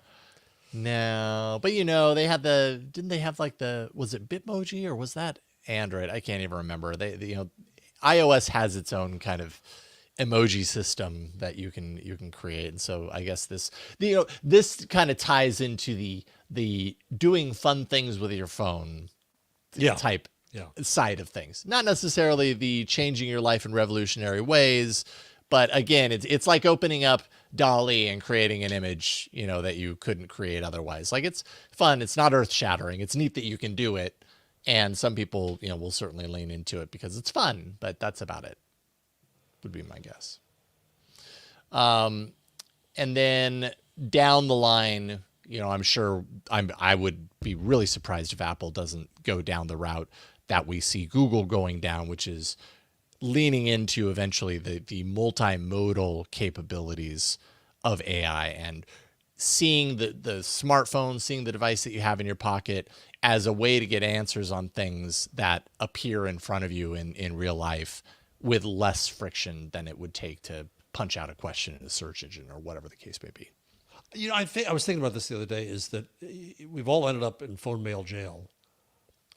[SPEAKER 1] No, but they had didn't they have like was it Bitmoji or was that Android? I can't even remember. iOS has its own kind of emoji system that you can create. And so I guess this kind of ties into the doing fun things with your phone type side of things. Not necessarily the changing your life in revolutionary ways, but again, it's like opening up DALL-E and creating an image, that you couldn't create otherwise. Like, it's fun. It's not earth shattering. It's neat that you can do it. And some people, will certainly lean into it because it's fun, but that's about it, would be my guess. And then down the line, I'm sure I would be really surprised if Apple doesn't go down the route that we see Google going down, which is leaning into eventually the multimodal capabilities of AI and seeing the smartphone, seeing the device that you have in your pocket as a way to get answers on things that appear in front of you in real life with less friction than it would take to punch out a question in a search engine or whatever the case may be.
[SPEAKER 2] I was thinking about this the other day, is that we've all ended up in phone mail jail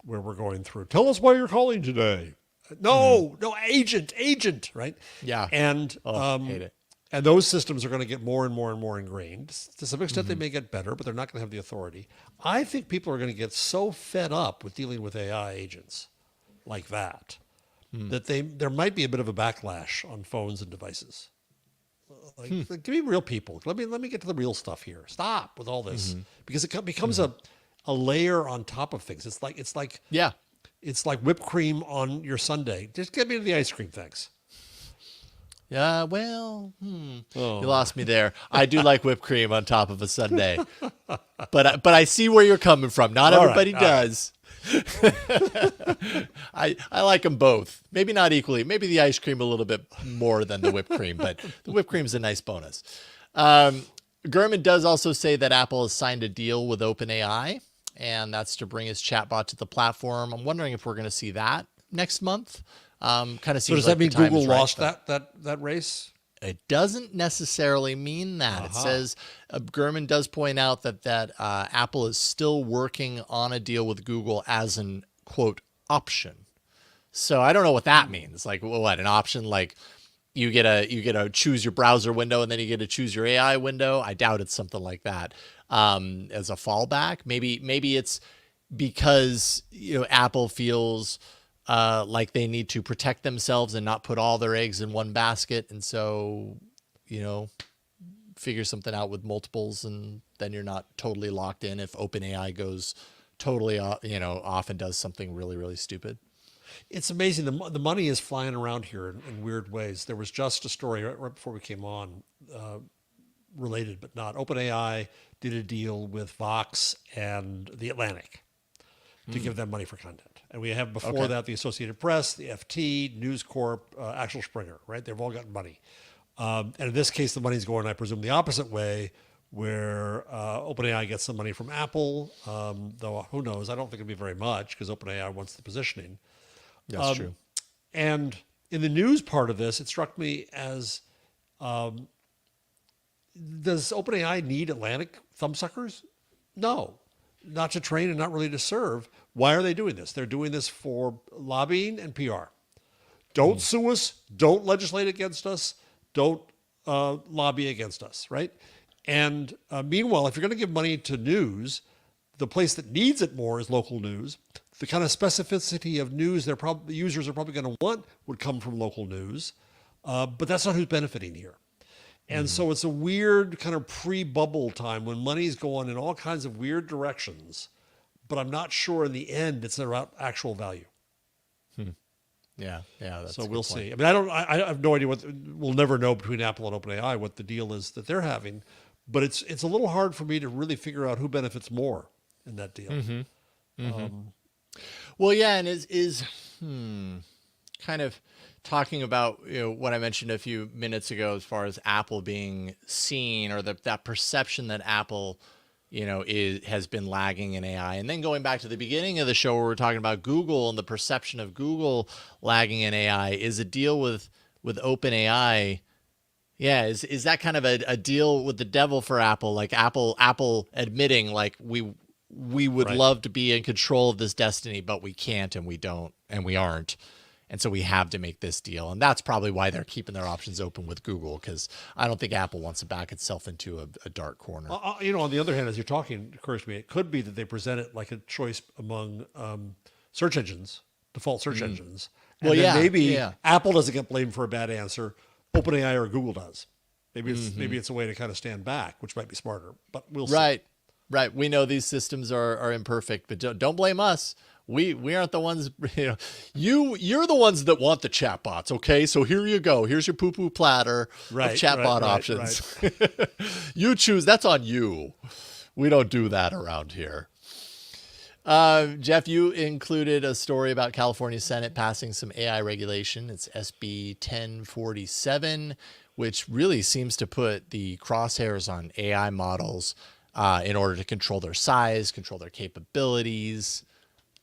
[SPEAKER 2] where we're going through, tell us why you're calling today. No, agent, right?
[SPEAKER 1] Yeah.
[SPEAKER 2] And
[SPEAKER 1] hate it.
[SPEAKER 2] And those systems are going to get more and more and more ingrained. To some extent, they may get better, but they're not going to have the authority. I think people are going to get so fed up with dealing with AI agents like that, that there might be a bit of a backlash on phones and devices. Like, give me real people. Let me get to the real stuff here. Stop with all this, because it becomes a layer on top of things. It's like whipped cream on your sundae. Just get me to the ice cream, thanks.
[SPEAKER 1] Yeah, well, You lost me there. I do like whipped cream on top of a sundae, but I see where you're coming from. Not everybody does. I like them both. Maybe not equally. Maybe the ice cream a little bit more than the whipped cream, but the whipped cream is a nice bonus. Gurman does also say that Apple has signed a deal with OpenAI, and that's to bring his chatbot to the platform. I'm wondering if we're going to see that next month. Kind of seems.
[SPEAKER 2] So does
[SPEAKER 1] like
[SPEAKER 2] that mean
[SPEAKER 1] the time
[SPEAKER 2] Google
[SPEAKER 1] is right,
[SPEAKER 2] lost
[SPEAKER 1] but
[SPEAKER 2] that race?
[SPEAKER 1] It doesn't necessarily mean that. It says Gurman does point out that Apple is still working on a deal with Google as an quote option. So I don't know what that means. Like, what, an option? Like you get to choose your browser window and then you get to choose your AI window. I doubt it's something like that. As a fallback, maybe it's because Apple feels like they need to protect themselves and not put all their eggs in one basket. And so, figure something out with multiples, and then you're not totally locked in if OpenAI goes totally, off and does something really, really stupid.
[SPEAKER 2] It's amazing. The money is flying around here in weird ways. There was just a story right before we came on, related but not. OpenAI did a deal with Vox and The Atlantic to give them money for content. And we have before that the Associated Press, the FT, News Corp, Axel Springer, right? They've all gotten money. And in this case, the money's going, I presume, the opposite way, where OpenAI gets some money from Apple, though who knows? I don't think it'll be very much because OpenAI wants the positioning.
[SPEAKER 1] That's true.
[SPEAKER 2] And in the news part of this, it struck me as, does OpenAI need Atlantic thumbsuckers? No. Not to train and not really to serve. Why are they doing this? They're doing this for lobbying and PR. Don't sue us. Don't legislate against us. Don't lobby against us, right? And meanwhile, if you're going to give money to news, the place that needs it more is local news. The kind of specificity of news the users are probably going to want would come from local news. But that's not who's benefiting here. And so it's a weird kind of pre-bubble time when money's going in all kinds of weird directions, but I'm not sure in the end it's about actual value.
[SPEAKER 1] Yeah. That's
[SPEAKER 2] so we'll see. I mean, I have no idea we'll never know between Apple and OpenAI what the deal is that they're having, but it's a little hard for me to really figure out who benefits more in that deal.
[SPEAKER 1] Well, yeah, and kind of talking about what I mentioned a few minutes ago as far as Apple being seen, or that perception that Apple has been lagging in AI. And then going back to the beginning of the show where we're talking about Google and the perception of Google lagging in AI, is a deal with OpenAI. Yeah, is that kind of a deal with the devil for Apple? Like Apple admitting like we would love to be in control of this destiny, but we can't, and we don't, and we aren't. And so we have to make this deal. And that's probably why they're keeping their options open with Google, because I don't think Apple wants to back itself into a dark corner.
[SPEAKER 2] On the other hand, as you're talking, it occurs to me, it could be that they present it like a choice among search engines, default search engines. And
[SPEAKER 1] Well,
[SPEAKER 2] then
[SPEAKER 1] yeah,
[SPEAKER 2] maybe
[SPEAKER 1] yeah.
[SPEAKER 2] Apple doesn't get blamed for a bad answer. OpenAI or Google does. Maybe it's a way to kind of stand back, which might be smarter, but we'll see.
[SPEAKER 1] Right. We know these systems are imperfect, but don't blame us. We aren't the ones, you're the ones that want the chatbots. Okay. So here you go. Here's your poo-poo platter of chatbot options. Right. You choose. That's on you. We don't do that around here. Jeff, you included a story about California Senate passing some AI regulation. It's SB 1047, which really seems to put the crosshairs on AI models in order to control their size, control their capabilities.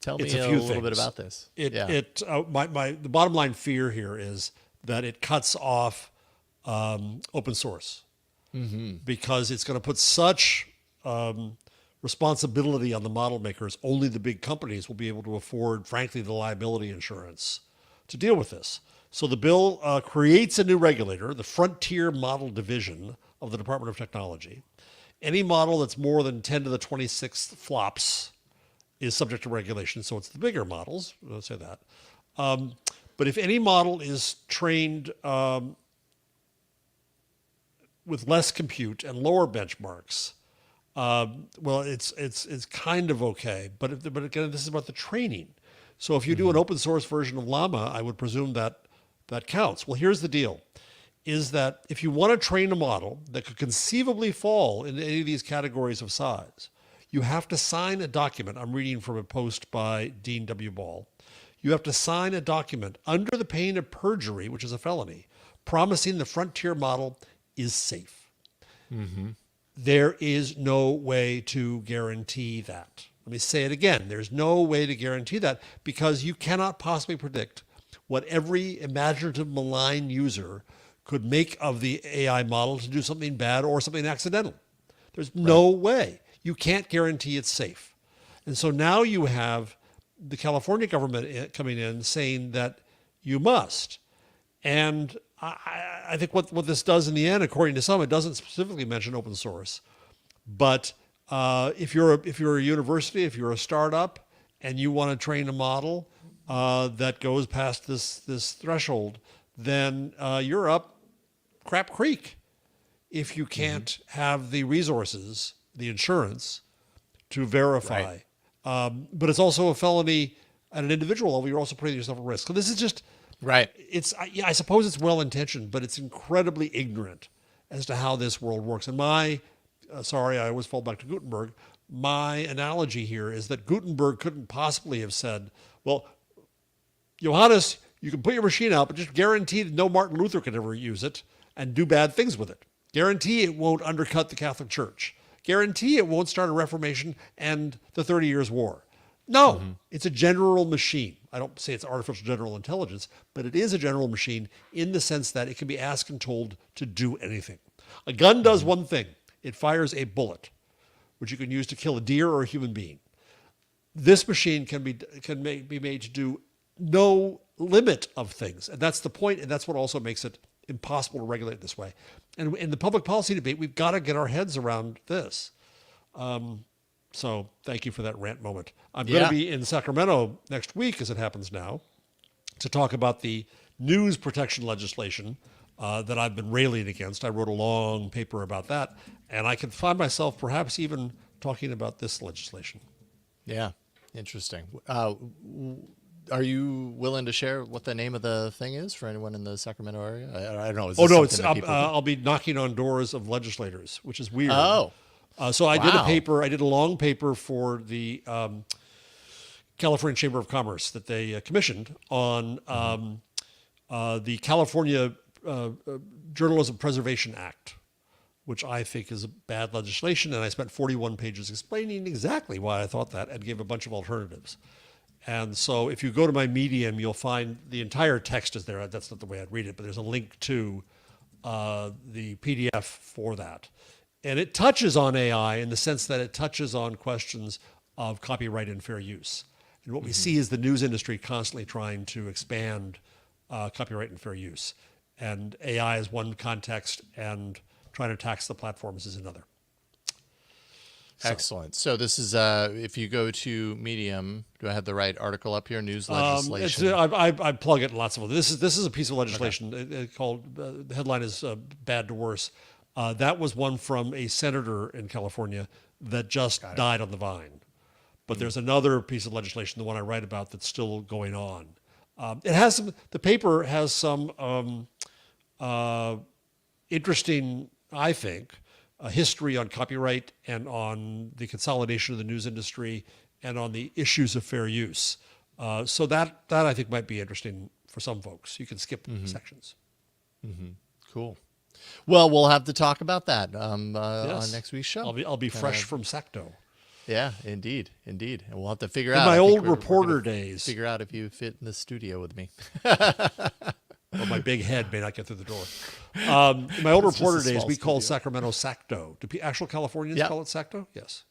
[SPEAKER 1] Tell me a little bit about this.
[SPEAKER 2] The bottom line fear here is that it cuts off open source because it's going to put such responsibility on the model makers. Only the big companies will be able to afford, frankly, the liability insurance to deal with this. So the bill creates a new regulator, the Frontier Model Division of the Department of Technology. Any model that's more than 10 to the 26th flops is subject to regulation. So it's the bigger models, let's say that. But if any model is trained with less compute and lower benchmarks, well, it's kind of okay. But again, this is about the training. So if you do an open source version of Llama, I would presume that counts. Well, here's the deal, is that if you want to train a model that could conceivably fall in any of these categories of size, you have to sign a document. I'm reading from a post by Dean W. Ball. You have to sign a document under the pain of perjury, which is a felony, promising the Frontier model is safe. There is no way to guarantee that. Let me say it again. There's no way to guarantee that, because you cannot possibly predict what every imaginative malign user could make of the AI model to do something bad or something accidental. There's no way. You can't guarantee it's safe. And so now you have the California government coming in saying that you must. And I think what this does in the end, according to some, it doesn't specifically mention open source. But if you're a university, if you're a startup, and you want to train a model that goes past this threshold, then you're up crap creek if you can't have the resources, the insurance, to verify. But it's also a felony at an individual level. You're also putting yourself at risk. So this is just I suppose it's well intentioned, but it's incredibly ignorant as to how this world works. And I always fall back to Gutenberg. My analogy here is that Gutenberg couldn't possibly have said, well, Johannes, you can put your machine out, but just guarantee that no Martin Luther can ever use it and do bad things with it. Guarantee it won't undercut the Catholic Church. Guarantee it won't start a Reformation and the 30 Years' War. No, it's a general machine. I don't say it's artificial general intelligence, but it is a general machine in the sense that it can be asked and told to do anything. A gun does one thing. It fires a bullet, which you can use to kill a deer or a human being. This machine can be made to do no limit of things. And that's the point, and that's what also makes it impossible to regulate this way. And in the public policy debate, we've got to get our heads around this. So thank you for that rant moment. I'm going to be in Sacramento next week, as it happens now, to talk about the news protection legislation that I've been railing against. I wrote a long paper about that, and I can find myself perhaps even talking about this legislation.
[SPEAKER 1] Yeah, interesting. Are you willing to share what the name of the thing is for anyone in the Sacramento area? I don't know. Is this
[SPEAKER 2] I'll be knocking on doors of legislators, which is weird.
[SPEAKER 1] Oh.
[SPEAKER 2] So I did I did a long paper for the California Chamber of Commerce that they commissioned on the California Journalism Preservation Act, which I think is a bad legislation. And I spent 41 pages explaining exactly why I thought that and gave a bunch of alternatives. And so if you go to my Medium, you'll find the entire text is there. That's not the way I'd read it, but there's a link to the PDF for that. And it touches on AI in the sense that it touches on questions of copyright and fair use. And what we see is the news industry constantly trying to expand copyright and fair use. And AI is one context, and trying to tax the platforms is another.
[SPEAKER 1] Excellent. So this is, if you go to Medium, do I have the right article up here? News legislation.
[SPEAKER 2] I plug it in lots of them. This is a piece of legislation called, the headline is Bad to Worse. That was one from a senator in California that just died on the vine. But there's another piece of legislation, the one I write about, that's still going on. It has some, the paper has some interesting, I think, history on copyright and on the consolidation of the news industry and on the issues of fair use. So that I think might be interesting for some folks. You can skip sections.
[SPEAKER 1] Cool. Well, we'll have to talk about that on next week's show.
[SPEAKER 2] I'll be fresh from Secto.
[SPEAKER 1] Yeah, indeed. And we'll have to figure
[SPEAKER 2] in
[SPEAKER 1] out.
[SPEAKER 2] My old reporter days.
[SPEAKER 1] Figure out if you fit in the studio with me.
[SPEAKER 2] Well, my big head may not get through the door. In my old reporter days, we called Sacramento Sacto. Do actual Californians call it Sacto? Yes.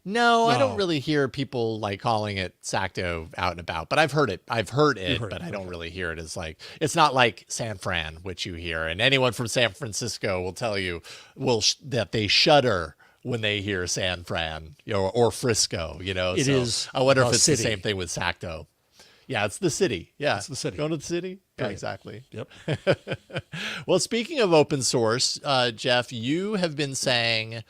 [SPEAKER 1] No, I don't really hear people like calling it Sacto out and about, but I've heard it, but I don't really hear it as like, it's not like San Fran, which you hear. And anyone from San Francisco will tell you that they shudder when they hear San Fran, or Frisco,
[SPEAKER 2] It is.
[SPEAKER 1] I wonder if it's the same thing with Sacto. Yeah, it's the city. Yeah,
[SPEAKER 2] it's the city.
[SPEAKER 1] Going to the city? Yeah, exactly.
[SPEAKER 2] Yep.
[SPEAKER 1] Well, speaking of open source, Jeff, you have been saying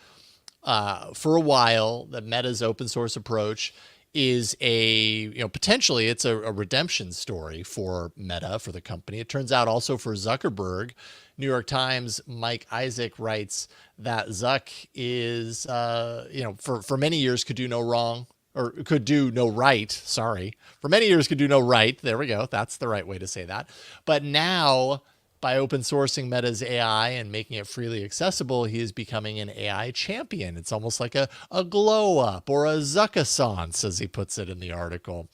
[SPEAKER 1] for a while that Meta's open source approach is potentially it's a redemption story for Meta, for the company. It turns out also for Zuckerberg. New York Times, Mike Isaac writes that Zuck is, for many years could do no wrong, or could do no right. Sorry. For many years could do no right. There we go. That's the right way to say that. But now, by open sourcing Meta's AI and making it freely accessible, he is becoming an AI champion. It's almost like a glow up or a Zuckassance, as he puts it in the article,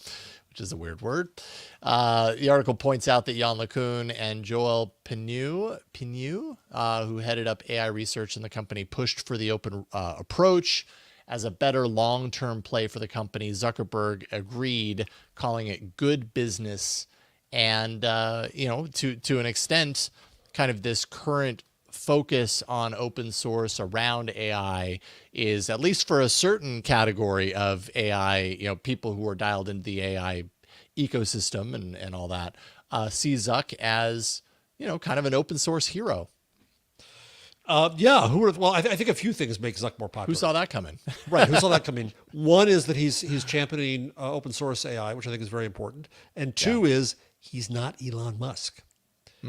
[SPEAKER 1] which is a weird word. The article points out that Yann Lecun and Joel Pinu, who headed up AI research in the company, pushed for the open approach as a better long-term play for the company. Zuckerberg agreed, calling it good business. And, to an extent, kind of this current focus on open source around AI is, at least for a certain category of AI, people who are dialed into the AI ecosystem and all that, see Zuck as, kind of an open source hero.
[SPEAKER 2] I think a few things make Zuck more popular.
[SPEAKER 1] Who saw that coming?
[SPEAKER 2] Right, who saw that coming? One is that he's championing open source AI, which I think is very important. And two is he's not Elon Musk. I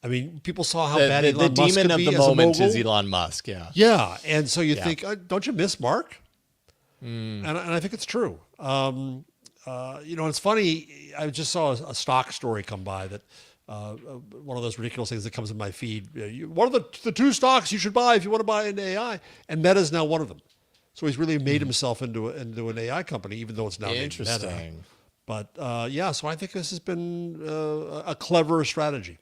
[SPEAKER 2] mean, people saw how bad Elon Musk could be. The demon of the moment is Elon
[SPEAKER 1] Musk, yeah.
[SPEAKER 2] Yeah, and so you think, don't you miss Mark? And I think it's true. It's funny, I just saw a stock story come by that one of those ridiculous things that comes in my feed. One of the two stocks you should buy if you want to buy an AI, and Meta's now one of them. So he's really made himself into an AI company, even though it's now named Meta. But so I think this has been a clever strategy.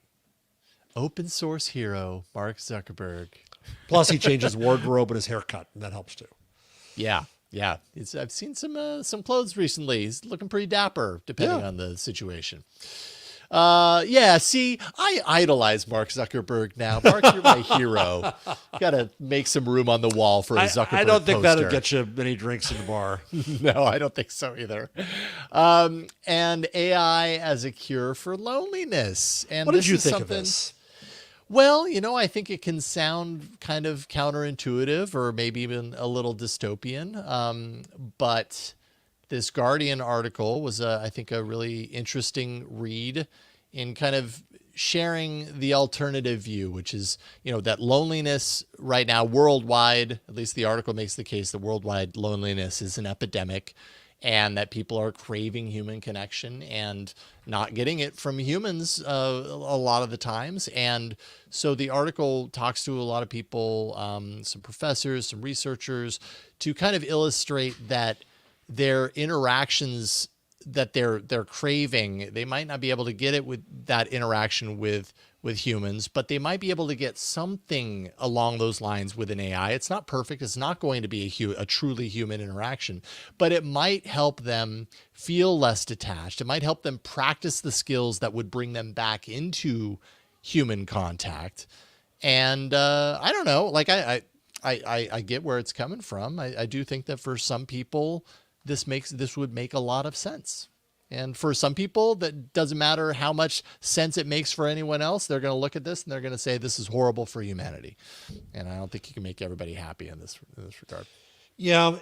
[SPEAKER 1] Open source hero, Mark Zuckerberg.
[SPEAKER 2] Plus, he changed his wardrobe and his haircut, and that helps too.
[SPEAKER 1] Yeah. I've seen some clothes recently. He's looking pretty dapper, depending on the situation. See, I idolize Mark Zuckerberg now. Mark, you're my hero. Got to make some room on the wall for a Zuckerberg
[SPEAKER 2] I don't think
[SPEAKER 1] poster.
[SPEAKER 2] that'll get you many drinks in the bar.
[SPEAKER 1] No, I don't think so either. And AI as a cure for loneliness. And
[SPEAKER 2] what did you think of this?
[SPEAKER 1] Well, I think it can sound kind of counterintuitive or maybe even a little dystopian. But this Guardian article was, I think, a really interesting read in kind of sharing the alternative view, which is, that loneliness right now worldwide, at least the article makes the case that worldwide loneliness is an epidemic. and that people are craving human connection and not getting it from humans a lot of the times. And so the article talks to a lot of people, some professors, some researchers, to kind of illustrate that their interactions that they're craving, they might not be able to get it with that interaction with humans, but they might be able to get something along those lines with an AI. It's not perfect. It's not going to be a truly human interaction, but it might help them feel less detached. It might help them practice the skills that would bring them back into human contact. And I don't know, like I get where it's coming from. I do think that for some people, this would make a lot of sense. And for some people, that doesn't matter how much sense it makes for anyone else. They're going to look at this and they're going to say this is horrible for humanity. And I don't think you can make everybody happy in this regard.
[SPEAKER 2] Yeah,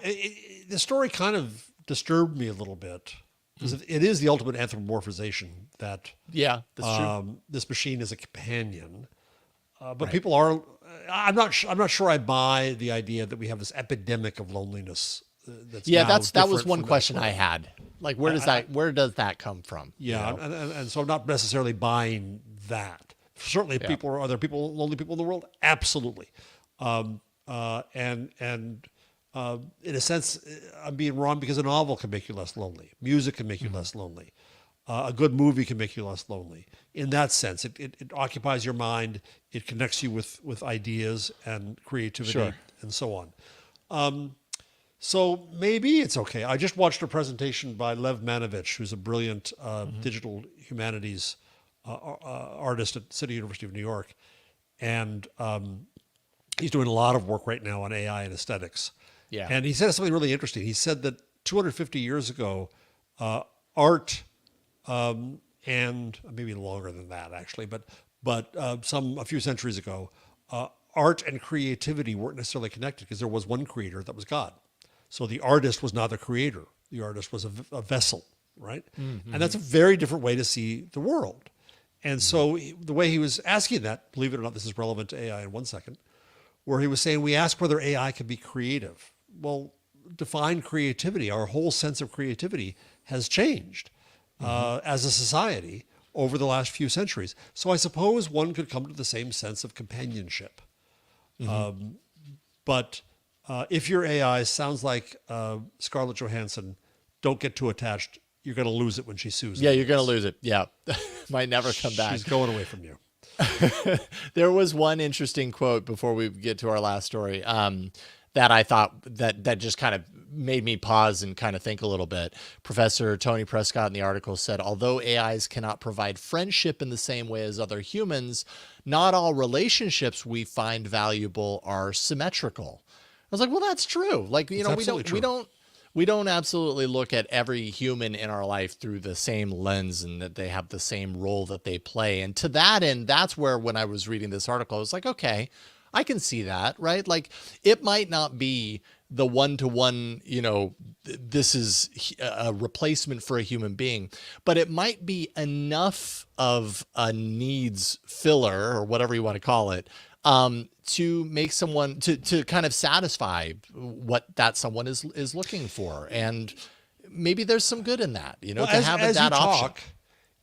[SPEAKER 2] the story kind of disturbed me a little bit because it is the ultimate anthropomorphization that
[SPEAKER 1] that's true.
[SPEAKER 2] This machine is a companion. But people are. I'm not sure I buy the idea that we have this epidemic of loneliness. That
[SPEAKER 1] was one question I had. Like, where does that come from?
[SPEAKER 2] Yeah, and so I'm not necessarily buying that. Certainly, are there lonely people in the world? Absolutely. In a sense, I'm being wrong because a novel can make you less lonely. Music can make you less lonely. A good movie can make you less lonely. In that sense, it occupies your mind. It connects you with ideas and creativity and so on. So maybe it's okay. I just watched a presentation by Lev Manovich, who's a brilliant digital humanities artist at City University of New York. And he's doing a lot of work right now on AI and aesthetics.
[SPEAKER 1] Yeah.
[SPEAKER 2] And he said something really interesting. He said that 250 years ago, art, and maybe longer than that actually, but a few centuries ago, art and creativity weren't necessarily connected because there was one creator that was God. So the artist was not the creator. The artist was a vessel, right? Mm-hmm. And that's a very different way to see the world. And so the way he was asking that, believe it or not, this is relevant to AI in 1 second, where he was saying, we ask whether AI can be creative. Well, define creativity. Our whole sense of creativity has changed as a society over the last few centuries. So I suppose one could come to the same sense of companionship. But if your AI sounds like Scarlett Johansson, don't get too attached. You're going to lose it when she sues.
[SPEAKER 1] Yeah, you're going to lose it. Yeah. Might never come back.
[SPEAKER 2] She's going away from you.
[SPEAKER 1] There was one interesting quote before we get to our last story that I thought that just kind of made me pause and kind of think a little bit. Professor Tony Prescott in the article said, although AIs cannot provide friendship in the same way as other humans, not all relationships we find valuable are symmetrical. I was like, well, that's true. Like, you know, we don't absolutely look at every human in our life through the same lens and that they have the same role that they play. And to that end, that's where, when I was reading this article, I was like, okay, I can see that, right? Like, it might not be the one-to-one, you know, this is a replacement for a human being, but it might be enough of a needs filler, or whatever you want to call it, to make someone to kind of satisfy what that someone is looking for. And maybe there's some good in that, you know, to have that option.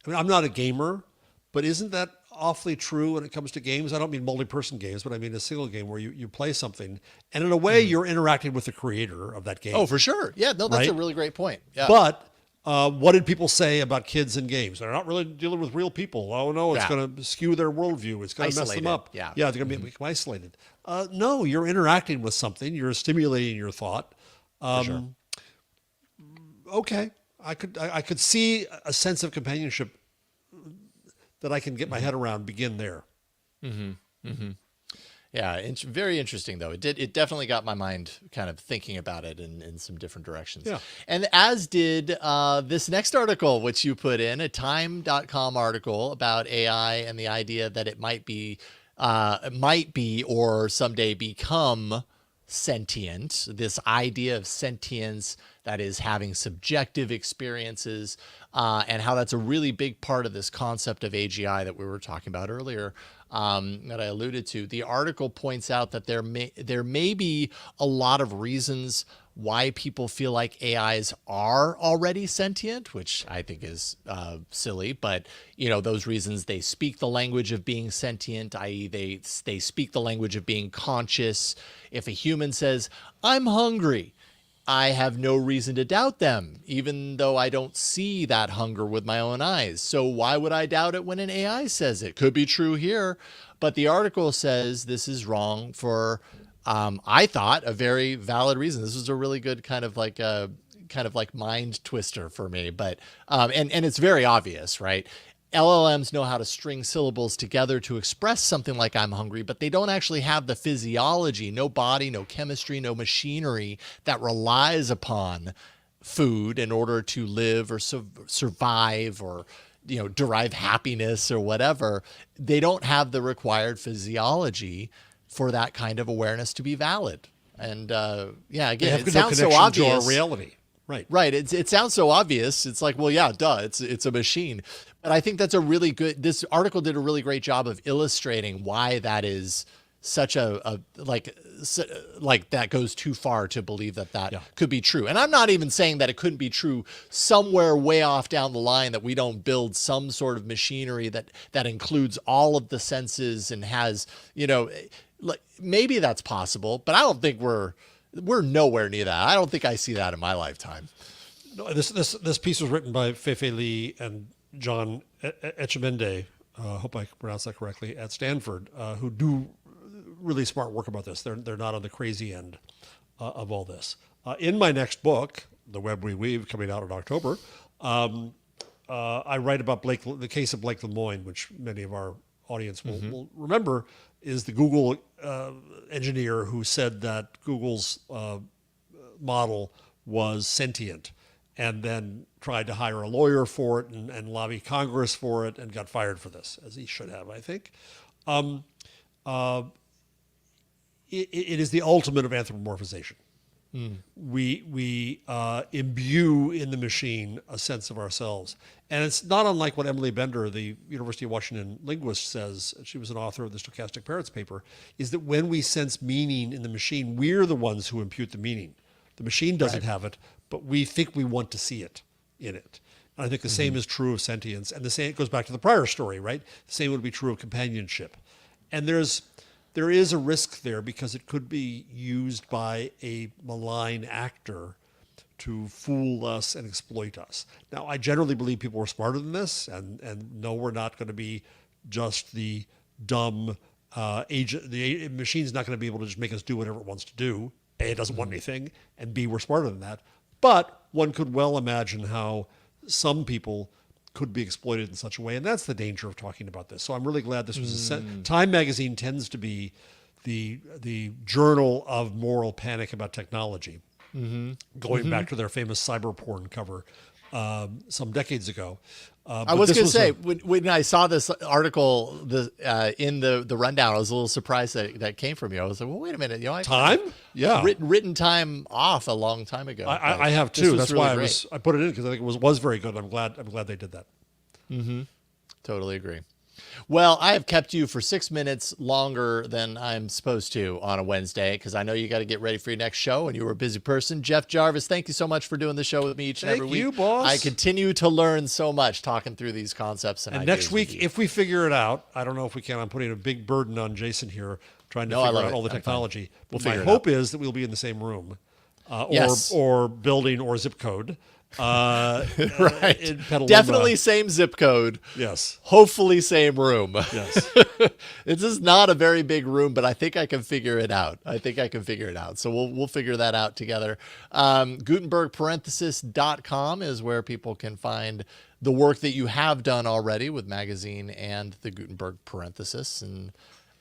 [SPEAKER 2] I mean, I'm not a gamer, but isn't that awfully true when it comes to games? I don't mean multi-person games, but I mean a single game where you play something, and in a way you're interacting with the creator of that game.
[SPEAKER 1] Oh, for sure. Yeah, no, that's a really great point. Yeah.
[SPEAKER 2] But what did people say about kids in games? They're not really dealing with real people. Oh, no, it's going to skew their worldview. It's going to mess them up.
[SPEAKER 1] Yeah,
[SPEAKER 2] they're going to become isolated. No, you're interacting with something. You're stimulating your thought.
[SPEAKER 1] For sure.
[SPEAKER 2] Okay, I could see a sense of companionship that I can get my head around begin there.
[SPEAKER 1] Yeah, very interesting though. It definitely got my mind kind of thinking about it in some different directions.
[SPEAKER 2] Yeah.
[SPEAKER 1] And as did this next article, which you put in, a time.com article about AI and the idea that it might be or someday become sentient. This idea of sentience, that is having subjective experiences, and how that's a really big part of this concept of AGI that we were talking about earlier, that I alluded to. The article points out that there may be a lot of reasons why people feel like AIs are already sentient, which I think is silly, but those reasons, they speak the language of being sentient, i.e. they speak the language of being conscious. If a human says, I'm hungry, I have no reason to doubt them, even though I don't see that hunger with my own eyes. So why would I doubt it when an AI says it? Could be true here, but the article says this is wrong for, I thought, a very valid reason. This was a really good kind of like mind twister for me, but and it's very obvious, right? LLMs know how to string syllables together to express something like I'm hungry, but they don't actually have the physiology, no body, no chemistry, no machinery that relies upon food in order to live or survive or derive happiness or whatever. They don't have the required physiology for that kind of awareness to be valid. And again, it sounds so obvious
[SPEAKER 2] to our reality.
[SPEAKER 1] Right. It sounds so obvious. It's like, well, yeah, duh. It's a machine. But I think that's a really good. This article did a really great job of illustrating why that is such like that goes too far to believe that could be true. And I'm not even saying that it couldn't be true somewhere way off down the line, that we don't build some sort of machinery that includes all of the senses and has, like, maybe that's possible, but I don't think we're nowhere near that. I don't think I see that in my lifetime.
[SPEAKER 2] No, this piece was written by Feifei Li and John Echemende, hope I pronounced that correctly, at Stanford, who do really smart work about this. They're not on the crazy end of all this. In my next book, The Web We Weave, coming out in October, I write about the case of Blake Lemoine, which many of our audience will remember, is the Google engineer who said that Google's model was sentient, and then tried to hire a lawyer for it and lobby Congress for it, and got fired for this, as he should have, I think. It is the ultimate of anthropomorphization. We imbue in the machine a sense of ourselves. And it's not unlike what Emily Bender, the University of Washington linguist, says. She was an author of the Stochastic Parrots paper, is that when we sense meaning in the machine, we're the ones who impute the meaning. The machine doesn't have it, but we think we want to see it in it. And I think the same is true of sentience. And the same, it goes back to the prior story, right? The same would be true of companionship. And there is a risk there, because it could be used by a malign actor to fool us and exploit us. Now, I generally believe people are smarter than this, and no, we're not going to be just the dumb agent. The machine's not going to be able to just make us do whatever it wants to do. A, it doesn't want anything, and B, we're smarter than that. But one could well imagine how some people could be exploited in such a way, and that's the danger of talking about this. So I'm really glad this was Time magazine tends to be the journal of moral panic about technology, going back to their famous cyber porn cover some decades ago.
[SPEAKER 1] I was going to say, when I saw this article in the rundown, I was a little surprised that came from you. I was like, well, wait a minute.
[SPEAKER 2] Time? Yeah.
[SPEAKER 1] Written Time off a long time ago.
[SPEAKER 2] I have too. That's really why I put it in, because I think it was very good. I'm glad they did that.
[SPEAKER 1] Totally agree. Well, I have kept you for 6 minutes longer than I'm supposed to on a Wednesday, because I know you got to get ready for your next show, and you were a busy person. Jeff Jarvis, thank you so much for doing the show with me each and every week.
[SPEAKER 2] Thank you, boss.
[SPEAKER 1] I continue to learn so much talking through these concepts. And
[SPEAKER 2] next week, if we figure it out, I don't know if we can. I'm putting a big burden on Jason here, trying to figure out all the technology. But my hope is that we'll be in the same room, or building, or zip code.
[SPEAKER 1] Right. Definitely same zip code.
[SPEAKER 2] Yes.
[SPEAKER 1] Hopefully same room.
[SPEAKER 2] Yes.
[SPEAKER 1] This is not a very big room, but I think I can figure it out. So we'll figure that out together. Gutenberg.com is where people can find the work that you have done already with magazine and the Gutenberg parenthesis. And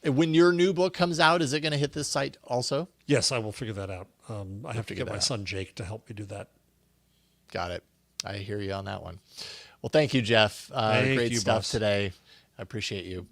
[SPEAKER 1] when your new book comes out, is it going to hit this site also?
[SPEAKER 2] Yes, I will figure that out. I have to get my son Jake to help me do that.
[SPEAKER 1] Got it. I hear you on that one. Well, thank you, Jeff. Great stuff today. I appreciate you.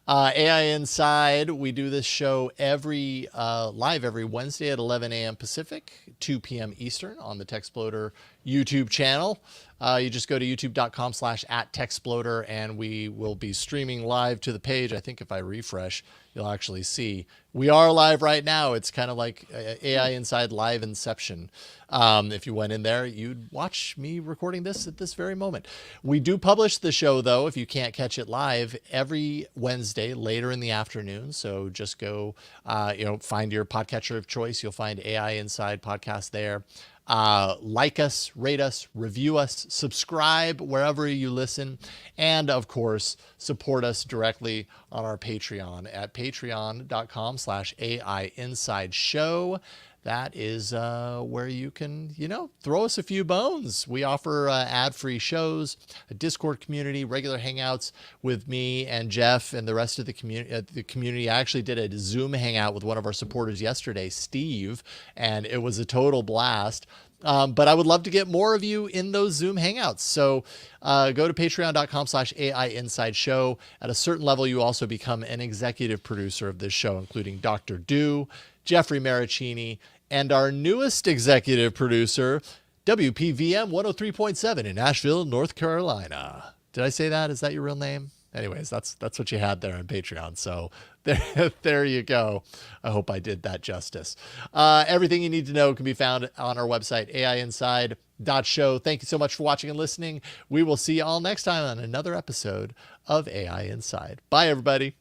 [SPEAKER 1] AI Inside, we do this show live every Wednesday at 11 a.m. Pacific, 2 p.m. Eastern on the TechSploder YouTube channel. You just go to youtube.com/@techsploder, and we will be streaming live to the page. I think if I refresh, you'll actually see we are live right now. It's kind of like AI Inside Live Inception. If you went in there, you'd watch me recording this at this very moment. We do publish the show, though, if you can't catch it live, every Wednesday later in the afternoon. So just go, find your podcatcher of choice. You'll find AI Inside podcast there. Like us, rate us, review us, subscribe wherever you listen, and of course, support us directly on our Patreon at patreon.com/AI Inside Show. That is where you can, throw us a few bones. We offer ad-free shows, a Discord community, regular hangouts with me and Jeff and the rest of the community. I actually did a Zoom hangout with one of our supporters yesterday, Steve, and it was a total blast. But I would love to get more of you in those Zoom hangouts. So go to patreon.com/AI Inside Show. At a certain level, you also become an executive producer of this show, including Dr. Do, Jeffrey Maricini, and our newest executive producer, WPVM 103.7 in Asheville, North Carolina. Did I say that? Is that your real name? Anyways, that's what you had there on Patreon. So there you go. I hope I did that justice. Everything you need to know can be found on our website, aiinside.show. Thank you so much for watching and listening. We will see you all next time on another episode of AI Inside. Bye, everybody.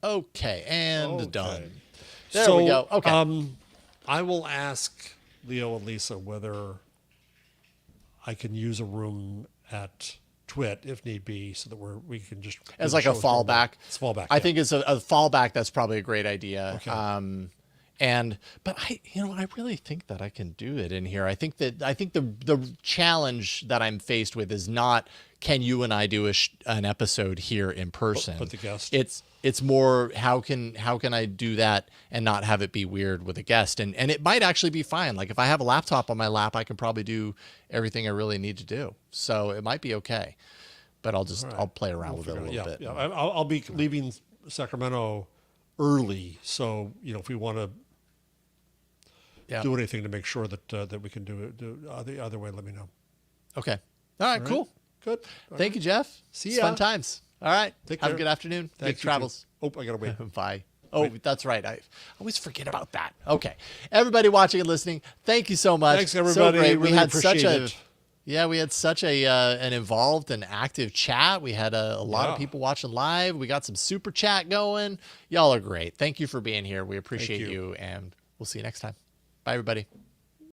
[SPEAKER 1] Okay, and done. There we go. Okay.
[SPEAKER 2] I will ask Leo and Lisa whether I can use a room at Twit if need be, so that we can just
[SPEAKER 1] as like a fallback.
[SPEAKER 2] It's fallback.
[SPEAKER 1] I think it's a fallback. That's probably a great idea.
[SPEAKER 2] Okay.
[SPEAKER 1] But I really think that I can do it in here. I think the challenge that I'm faced with is not, can you and I do an episode here in person?
[SPEAKER 2] But the guest.
[SPEAKER 1] It's more, how can I do that and not have it be weird with a guest? And it might actually be fine. Like if I have a laptop on my lap, I can probably do everything I really need to do. So it might be okay. But I'll play around with it a little bit.
[SPEAKER 2] Yeah. I'll be leaving Sacramento early, so if we want to do anything to make sure that we can do it the other way, let me know.
[SPEAKER 1] Okay. All right. Cool.
[SPEAKER 2] Good.
[SPEAKER 1] Thank you, Jeff.
[SPEAKER 2] See
[SPEAKER 1] It's
[SPEAKER 2] ya.
[SPEAKER 1] fun times. All right.
[SPEAKER 2] Take
[SPEAKER 1] Have
[SPEAKER 2] care.
[SPEAKER 1] a good afternoon.
[SPEAKER 2] Thanks,
[SPEAKER 1] Good travels.
[SPEAKER 2] Oh, I gotta wait.
[SPEAKER 1] Bye. Oh, that's right. I always forget about that. Okay. Everybody watching and listening, thank you so much.
[SPEAKER 2] Thanks, everybody.
[SPEAKER 1] So great.
[SPEAKER 2] Really
[SPEAKER 1] we had
[SPEAKER 2] appreciate it.
[SPEAKER 1] We had such an involved and active chat. We had a lot of people watching live. We got some super chat going. Y'all are great. Thank you for being here. We appreciate you, and we'll see you next time. Bye, everybody.